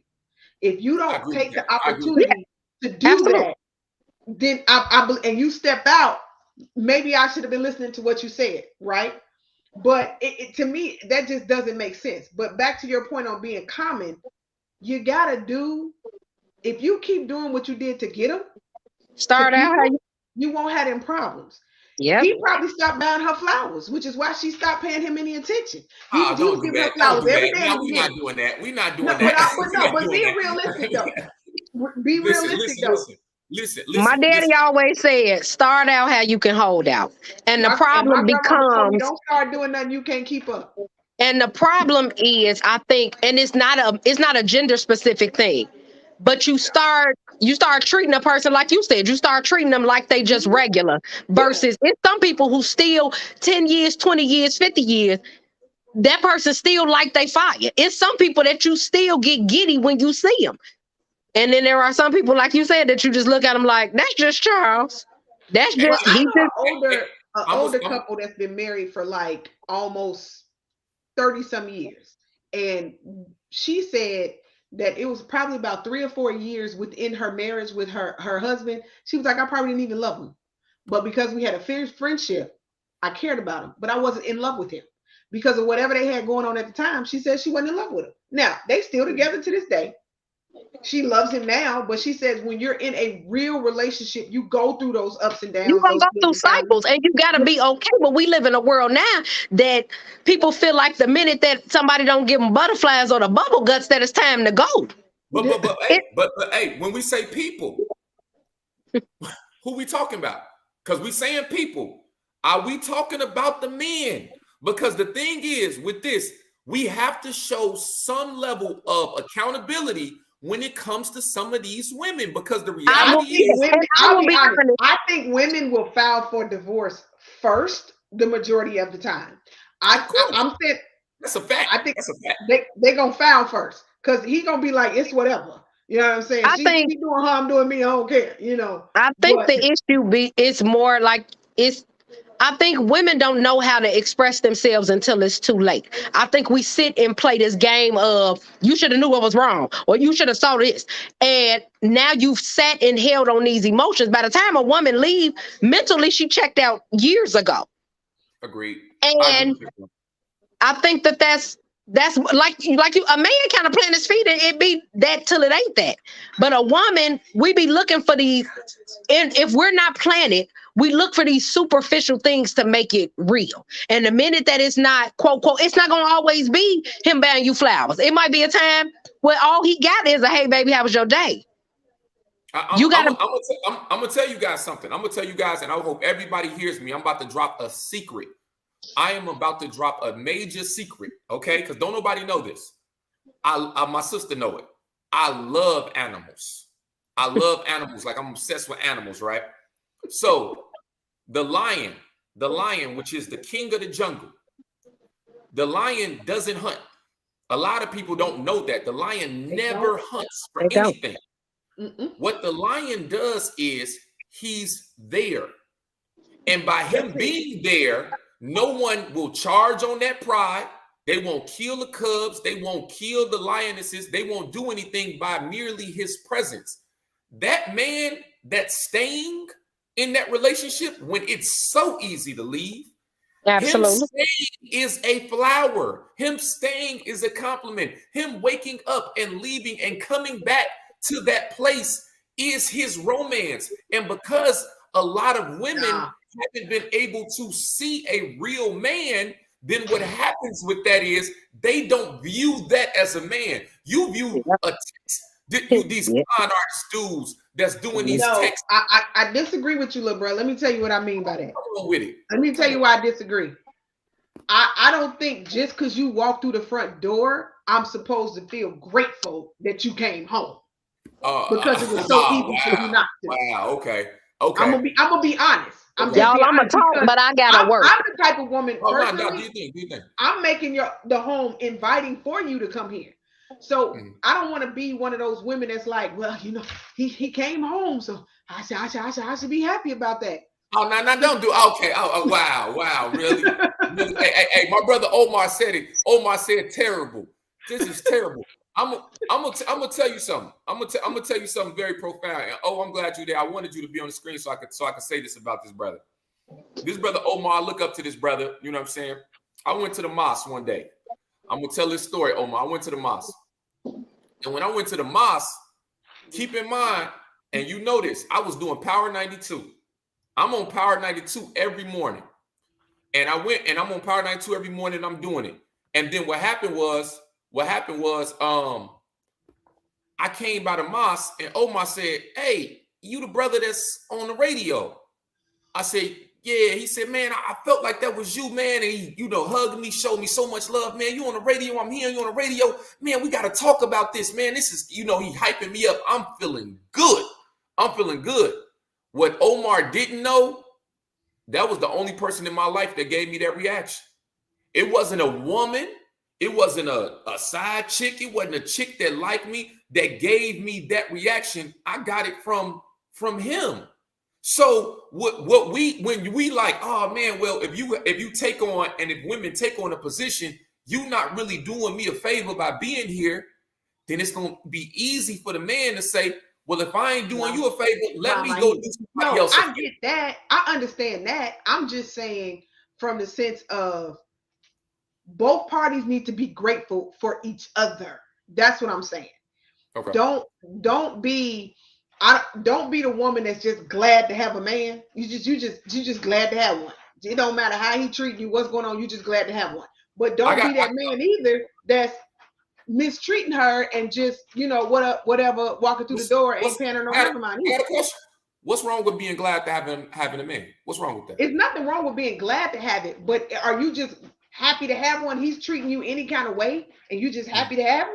B: If you don't take the opportunity to do that, then and you step out, maybe I should have been listening to what you said, right? But to me, that just doesn't make sense. But back to your point on being common, you gotta do, if you keep doing what you did to get them, you won't have them problems. Yeah, he probably stopped buying her flowers, which is why she stopped paying him any attention. He was giving her flowers every day.
A: No, we're not doing that. We're not doing that.
B: But being realistic though. Be realistic though.
C: Listen, my daddy always said, start out how you can hold out. And the problem becomes,
B: don't start doing nothing you can't keep up.
C: And the problem is, I think, and it's not a gender specific thing, but you start treating a person like you said, you start treating them like they just regular versus it's some people who still 10 years, 20 years, 50 years, that person still like they fire. It's some people that you still get giddy when you see them. And then there are some people, like you said, that you just look at them like, that's just Charles. That's just, he's
B: an older couple that's been married for like almost 30 some years. And she said that it was probably about 3 or 4 years within her marriage with her husband. She was like, I probably didn't even love him. But because we had a fierce friendship, I cared about him, but I wasn't in love with him. Because of whatever they had going on at the time, she said she wasn't in love with him. Now, they still together to this day. She loves him now, but she says when you're in a real relationship, you go through those ups and downs.
C: You gonna go through cycles, and you gotta be okay. But we live in a world now that people feel like the minute that somebody don't give them butterflies or the bubble guts, that it's time to go.
A: But hey, when we say people, who we talking about? Because we saying people. Are we talking about the men? Because the thing is, with this, we have to show some level of accountability when it comes to some of these women, because the reality is,
B: I think women will file for divorce first the majority of the time. I'm saying
A: that's a fact.
B: I think that's a fact. They're gonna file first because he's gonna be like, it's whatever. You know what I'm saying? She doing her, I'm doing me, I don't care, you know.
C: I think the issue it's more like I think women don't know how to express themselves until it's too late. I think we sit and play this game of you should have knew what was wrong or you should have saw this. And now you've sat and held on these emotions. By the time a woman leaves, mentally she checked out years ago.
A: Agreed.
C: And I think that's like you, a man kind of plant his feet and it be that till it ain't that. But a woman, we be looking for these, and if we're not planted, We look for these superficial things to make it real. And the minute that it's not, quote, quote, it's not going to always be him buying you flowers. It might be a time where all he got is a, hey, baby, how was your day?
A: I'm gonna tell you guys something. I'm gonna tell you guys, and I hope everybody hears me. I'm about to drop a secret. I am about to drop a major secret, okay? Because don't nobody know this. My sister know it. I love animals. I love animals. Like I'm obsessed with animals, right? So the lion, which is the king of the jungle, the lion doesn't hunt. A lot of people don't know that. The lion never hunts for anything. What the lion does is he's there. And by him being there, no one will charge on that pride. They won't kill the cubs. They won't kill the lionesses. They won't do anything by merely his presence. That man that's staying in that relationship when it's so easy to leave,
C: absolutely.
A: Him staying is a flower. Him staying is a compliment. Him waking up and leaving and coming back to that place is his romance. And because a lot of women haven't been able to see a real man, then what happens with that is they don't view that as a man. You view these con artist dudes that's doing these texts.
B: I disagree with you, little bro. Let me tell you what I mean by that.
A: Come on with it.
B: Let me tell you why I disagree. I don't think just because you walk through the front door, I'm supposed to feel grateful that you came home. Because it was so easy for you not to.
A: Wow, okay.
B: I'm gonna be honest.
C: I'm gonna talk, but I gotta work.
B: I'm the type of woman.
A: Do you think?
B: I'm making the home inviting for you to come here. So I don't want to be one of those women that's like, well, you know, he came home, so I should be happy about that.
A: Oh, no, don't do. Okay. Oh, wow, really? Hey, my brother Omar said it. Omar said terrible. This is terrible. I'm gonna tell you something. I'm gonna tell you something very profound. And I'm glad you're there. I wanted you to be on the screen so I could say this about this brother. This brother Omar, I look up to this brother. You know what I'm saying? I went to the mosque one day. I'm gonna tell this story, Omar. I went to the mosque, and when I went to the mosque, keep in mind, and you know this, I was doing Power 92. I'm on Power 92 every morning, and I went and I'm on Power 92 every morning. And I'm doing it, and then what happened was. I came by the mosque and Omar said, hey, you the brother that's on the radio? I said, yeah. He said, man, I felt like that was you, man. And he, hugged me, showed me so much love, man. You on the radio. I'm hearing you on the radio. Man, we got to talk about this, man. This is, he hyping me up. I'm feeling good. What Omar didn't know, that was the only person in my life that gave me that reaction. It wasn't a woman. It wasn't a side chick. It wasn't a chick that liked me that gave me that reaction. I got it from him. So when we like, oh man, well, if you take on, and if women take on a position, you're not really doing me a favor by being here, then it's gonna be easy for the man to say, well, if I ain't doing you a favor, let me go do somebody else.
B: I get that. I understand that. I'm just saying from the sense of both parties need to be grateful for each other. That's what I'm saying. Okay. Don't be the woman that's just glad to have a man. You just glad to have one. It don't matter how he treat you, what's going on. You just glad to have one. But don't be that man either that's mistreating her and just whatever walking through the door ain't paying her no mind.
A: I got a question. What's wrong with being glad to having a man? What's wrong with that?
B: It's nothing wrong with being glad to have it, but are you just happy to have one? He's treating you any kind of way and you just happy to have him?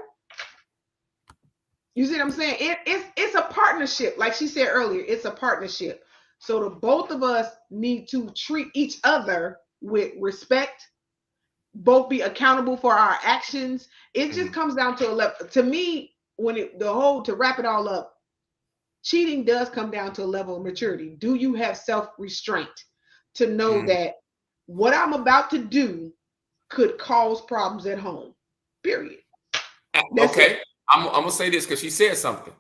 B: You see what I'm saying? It's a partnership. Like she said earlier, it's a partnership. So the both of us need to treat each other with respect, both be accountable for our actions. It just comes down to a level. To me, to wrap it all up, cheating does come down to a level of maturity. Do you have self-restraint to know that what I'm about to do could cause problems at home, period.
A: Okay, I'm gonna say this because she said something.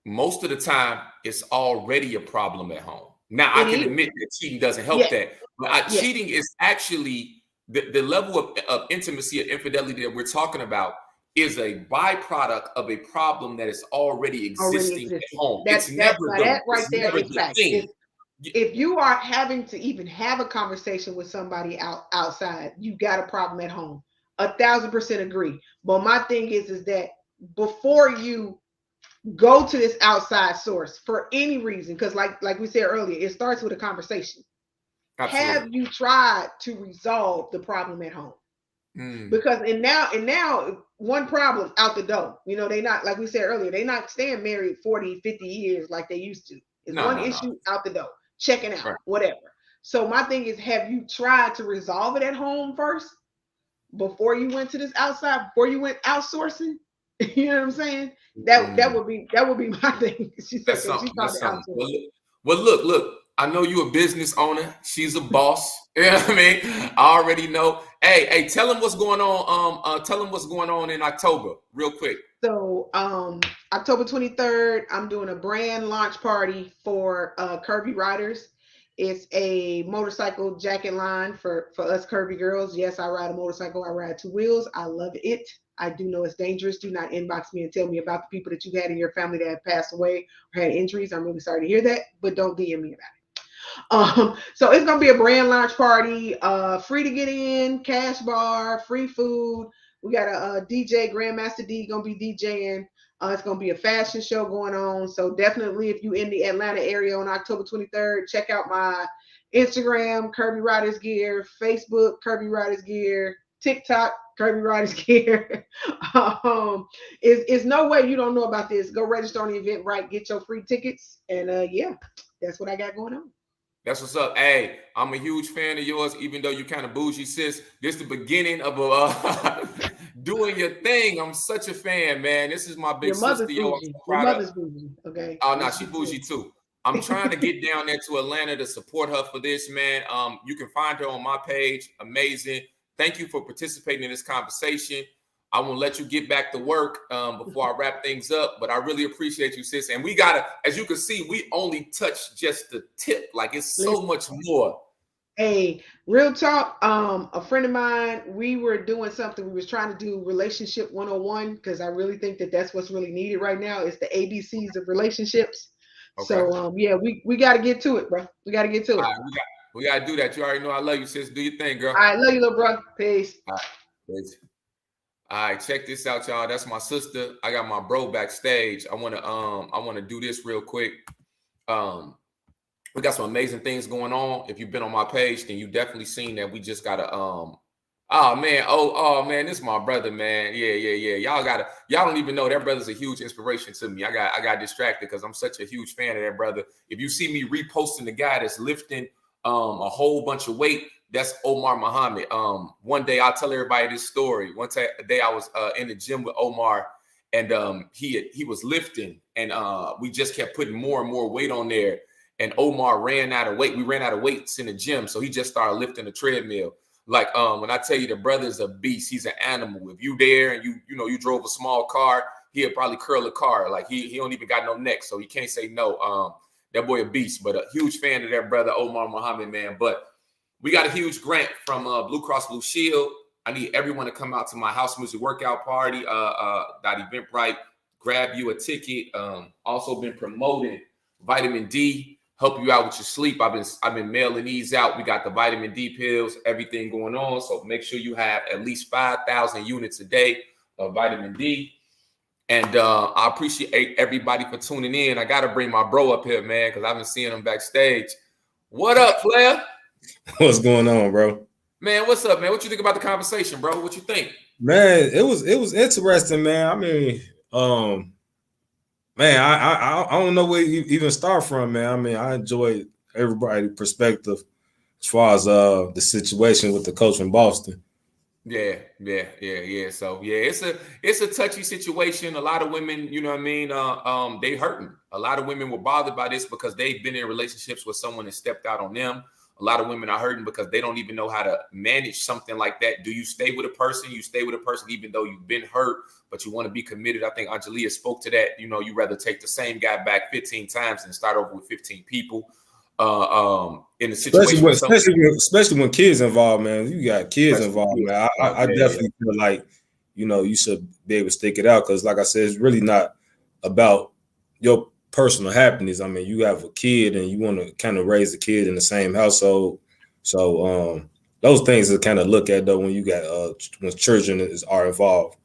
A: Most of the time, it's already a problem at home. Now, I can admit that cheating doesn't help that, but cheating is actually the level of intimacy or infidelity that we're talking about is a byproduct of a problem that is already existing at home.
B: It's never the thing. if you are having to even have a conversation with somebody outside, you got a problem at home. 1,000% agree. But my thing is that before you go to this outside source for any reason, because like we said earlier, it starts with a conversation. Absolutely. Have you tried to resolve the problem at home? Because and now one problem out the door. You know, they not, like we said earlier, they not staying married 40, 50 years like they used to. It's one issue out the door, checking out, whatever. So my thing is, have you tried to resolve it at home first before you went to this outside, before you went outsourcing? You know what I'm saying? That would be my thing. She said she tried to outsource.
A: Well, look. I know you're a business owner. She's a boss. You know what I mean? I already know. Hey, tell them what's going on. Tell them what's going on in October, real quick.
B: So, October 23rd, I'm doing a brand launch party for Curvy Riders. It's a motorcycle jacket line for us curvy girls. Yes, I ride a motorcycle. I ride 2 wheels. I love it. I do know it's dangerous. Do not inbox me and tell me about the people that you had in your family that have passed away or had injuries. I'm really sorry to hear that, but don't DM me about it. So it's gonna be a brand launch party, free to get in, cash bar, free food. We got a DJ, Grandmaster D, gonna be DJing. It's gonna be a fashion show going on. So definitely, if you're in the Atlanta area on October 23rd, check out my Instagram, Curvy Riders Gear, Facebook, Curvy Riders Gear, TikTok, Curvy Riders Gear. It's no way you don't know about this. Go register on the Eventbrite, get your free tickets, and yeah, that's what I got going on.
A: That's what's up. Hey, I'm a huge fan of yours, even though you kind of bougie, sis. This is the beginning of doing your thing. I'm such a fan, man. This is my big sister.
B: Your mother's bougie, okay?
A: Oh, no, she bougie too. I'm trying to get down there to Atlanta to support her for this, man. You can find her on my page. Amazing. Thank you for participating in this conversation. I won't let you get back to work before I wrap things up, but I really appreciate you, sis. And we gotta, as you can see, we only touched just the tip. Like, it's so much more.
B: Hey, real talk. A friend of mine, we were doing something. We was trying to do relationship 101 because I really think that that's what's really needed right now. It's the ABCs of relationships. Okay. So yeah, we got to get to it, bro. We got to get to it.
A: Right, we got to do that. You already know I love you, sis. Do your thing, girl.
B: All right, love you, little bro. Peace.
A: All right, peace. All right, check this out, y'all. That's my sister. I got my bro backstage. I wanna do this real quick. We got some amazing things going on. If you've been on my page, then you definitely seen that we just got a oh man, this is my brother, man. Yeah. Y'all don't even know that brother's a huge inspiration to me. I got distracted because I'm such a huge fan of that brother. If you see me reposting the guy that's lifting a whole bunch of weight, that's Omar Muhammad. One day I'll tell everybody this story. One day I was in the gym with Omar, and he was lifting, and we just kept putting more and more weight on there. And Omar ran out of weight. We ran out of weights in the gym, so he just started lifting the treadmill. Like when I tell you the brother's a beast, he's an animal. If you there and you drove a small car, he'll probably curl a car. Like he don't even got no neck, so he can't say no. That boy a beast, but a huge fan of that brother Omar Muhammad, man. But we got a huge grant from Blue Cross Blue Shield. I need everyone to come out to my house music workout party. That Eventbrite, grab you a ticket. Also been promoting vitamin D, help you out with your sleep. I've been mailing these out. We got the vitamin D pills, everything going on. So make sure you have at least 5,000 units a day of vitamin D. And I appreciate everybody for tuning in. I got to bring my bro up here, man, because I've been seeing him backstage. What up, player?
D: What's going on, bro?
A: Man, what's up, man? What you think about the conversation, bro? What you think?
D: Man, it was interesting, man. I mean, man, I don't know where you even start from, man. I mean, I enjoyed everybody's perspective as far as the situation with the coach in Boston.
A: Yeah. So yeah, it's a touchy situation. A lot of women, you know what I mean, they hurting. A lot of women were bothered by this because they've been in relationships with someone that stepped out on them. A lot of women are hurting because they don't even know how to manage something like that. Do you stay with a person? You stay with a person even though you've been hurt, but you want to be committed. I think Angelia spoke to that. You know, you rather take the same guy back 15 times than start over with 15 people. In a situation,
D: especially when kids involved, man. You got kids involved, man. I definitely feel like, you know, you should be able to stick it out because, like I said, it's really not about your personal happiness. I mean, you have a kid and you want to kind of raise a kid in the same household. So those things to kind of look at though when you got when children are involved.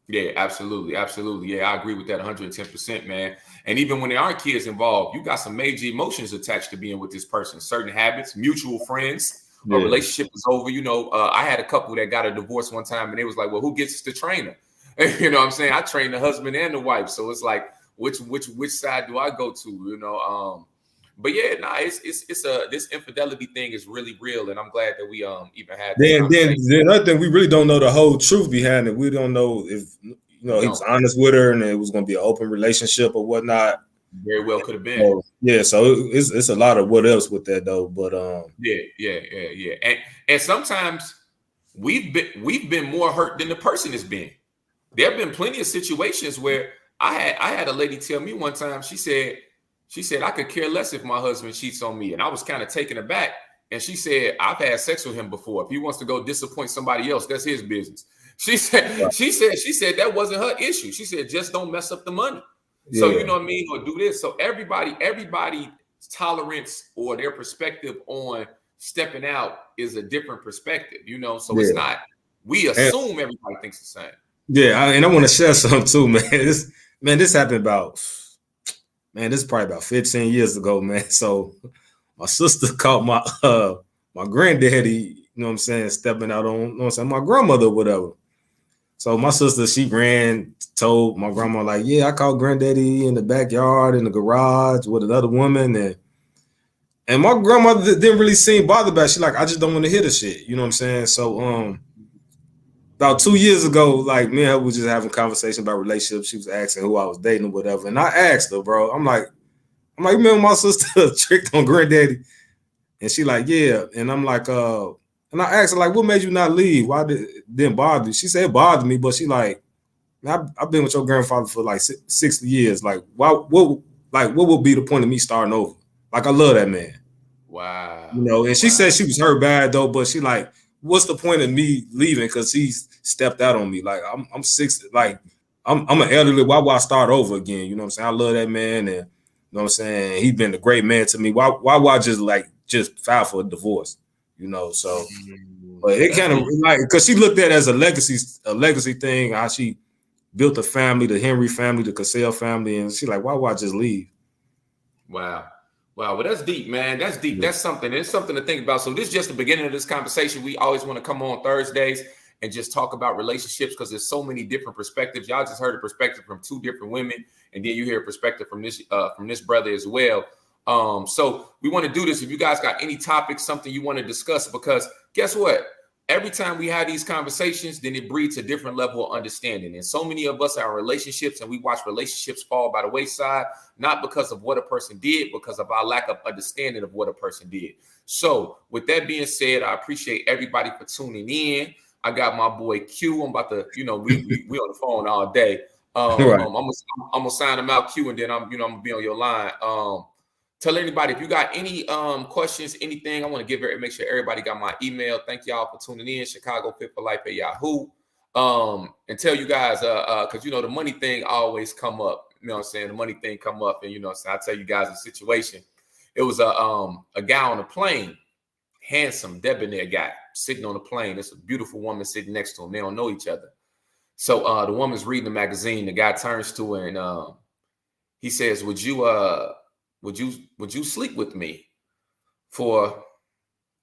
A: Yeah, absolutely. Absolutely. Yeah, I agree with that 110%, man. And even when there aren't kids involved, you got some major emotions attached to being with this person, certain habits, mutual friends, a relationship is over. You know, I had a couple that got a divorce one time and it was like, well, who gets the trainer? You know what I'm saying? I train the husband and the wife. So it's like, which side do I go to? You know, but yeah, this infidelity thing is really real, and I'm glad that we even had this conversation.
D: Then another thing, we really don't know the whole truth behind it. We don't know if he was honest with her and it was going to be an open relationship or whatnot.
A: Very well could have been.
D: So it's a lot of what else with that though. But
A: yeah. And sometimes we've been more hurt than the person has been. There have been plenty of situations where I had a lady tell me one time, she said, I could care less if my husband cheats on me. And I was kind of taken aback. And she said, I've had sex with him before. If he wants to go disappoint somebody else, that's his business. She said that wasn't her issue. She said, just don't mess up the money. So you know what I mean? Or do this. So everybody's tolerance or their perspective on stepping out is a different perspective, you know? So it's not, we assume everybody thinks the same.
D: Yeah, and I want to share something too, man. This happened this is probably about 15 years ago, man. So my sister caught my granddaddy, you know what I'm saying, stepping out on, you know what I'm saying, my grandmother or whatever. So my sister, she told my grandma, like, yeah, I caught granddaddy in the backyard, in the garage with another woman. And my grandmother didn't really seem bothered by it. She like, I just don't want to hear the shit. You know what I'm saying? So about 2 years ago, like me and her was just having a conversation about relationships. She was asking who I was dating or whatever. And I asked her, bro, I'm like, remember my sister tricked on granddaddy? And she like, yeah. And I'm like, and I asked her, like, what made you not leave? Why didn't bother you? She said it bothered me, but she like, I've been with your grandfather for like 60 years. Like, what would be the point of me starting over? Like, I love that man.
A: Wow.
D: You know, and she said she was hurt bad though, but she like, what's the point of me leaving? Because he's stepped out on me. Like, I'm 60, like, I'm an elderly. Why would I start over again? You know what I'm saying? I love that man, and you know what I'm saying? He's been a great man to me. Why would I just file for a divorce? You know, so but it kind of like, because she looked at it as a legacy thing, how she built a family, the Henry family, the Cassell family, and she like, why would I just leave?
A: Wow. Well, that's deep, man. That's deep. Yeah. That's something. It's something to think about. So this is just the beginning of this conversation. We always want to come on Thursdays and just talk about relationships because there's so many different perspectives. Y'all just heard a perspective from two different women, and then you hear a perspective from this brother as well. So we want to do this. If you guys got any topics, something you want to discuss, because guess what? Every time we have these conversations, then it breeds a different level of understanding. And so many of us are in relationships and we watch relationships fall by the wayside, not because of what a person did, because of our lack of understanding of what a person did. So with that being said, I appreciate everybody for tuning in. I got my boy Q. I'm about to, we on the phone all day. Right. I'm gonna sign him out, Q, and then I'm gonna be on your line. Tell anybody if you got any questions, anything. I want to make sure everybody got my email. Thank y'all for tuning in. Chicago Fit for Life at Yahoo. And tell you guys, because the money thing always come up. You know what I'm saying? The money thing come up, and so I tell you guys a situation. It was a guy on a plane, handsome, debonair guy sitting on the plane. There's a beautiful woman sitting next to him. They don't know each other. So the woman's reading the magazine. The guy turns to her and he says, Would you sleep with me for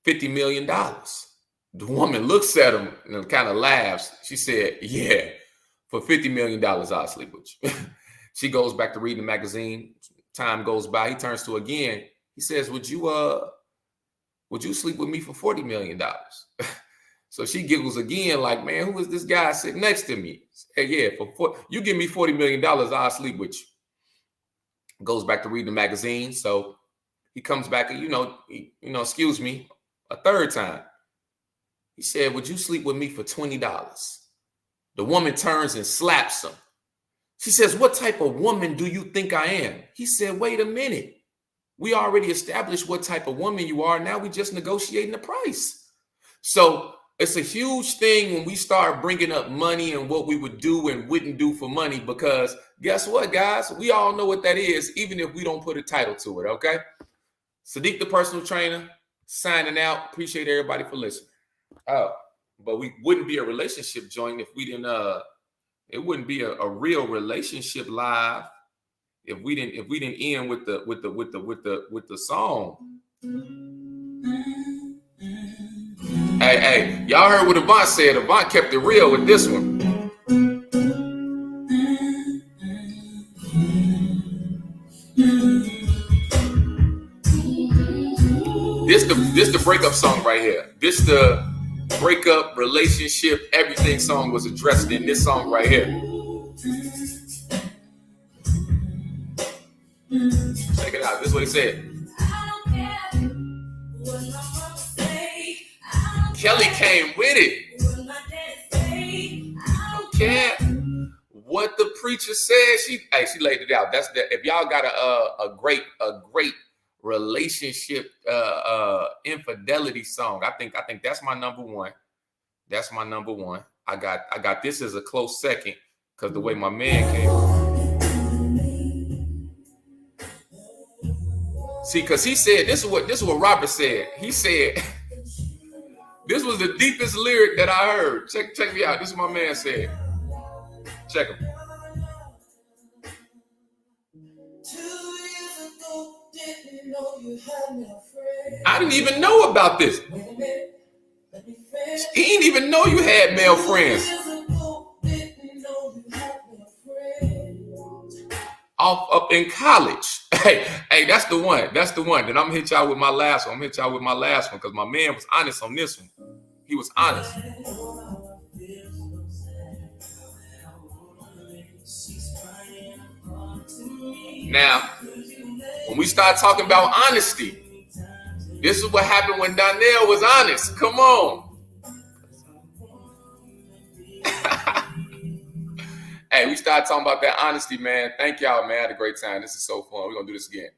A: $50 million? The woman looks at him and kind of laughs. She said, yeah, for $50 million, I'll sleep with you. She goes back to reading the magazine. Time goes by. He turns to her again. He says, would you sleep with me for $40 million? So she giggles again like, man, who is this guy sitting next to me? Hey, yeah, you give me $40 million, I'll sleep with you. Goes back to reading the magazine. So he comes back and, excuse me, a third time. He said, would you sleep with me for $20? The woman turns and slaps him. She says, what type of woman do you think I am? He said, wait a minute. We already established what type of woman you are. Now we just negotiating the price. So it's a huge thing when we start bringing up money and what we would do and wouldn't do for money, because guess what, guys? We all know what that is, even if we don't put a title to it, okay? Sadiq, the personal trainer, signing out. Appreciate everybody for listening. Oh, but we wouldn't be a relationship joint if we didn't, it wouldn't be a real relationship live if we didn't end with the song. Hey, y'all heard what Avant said. Avant kept it real with this one. This the breakup song right here. This the breakup, relationship, everything song was addressed in this song right here. Check it out. This is what he said. Kelly came with it. I don't care what the preacher said. She laid it out. That's the, if y'all got a great relationship infidelity song, I think that's my number one. That's my number one. I got this as a close second because the way my man came. See, because he said this is what Robert said. He said this was the deepest lyric that I heard. Check me out. This is what my man said. Check him. I didn't even know about this. He didn't even know you had male friends. Up in college. Hey, that's the one. That's the one. Then I'm gonna hit y'all with my last one. Because my man was honest on this one. He was honest. Now, when we start talking about honesty, this is what happened when Donnell was honest. Come on. Hey, we started talking about that honesty, man. Thank y'all, man. I had a great time. This is so fun. We're going to do this again.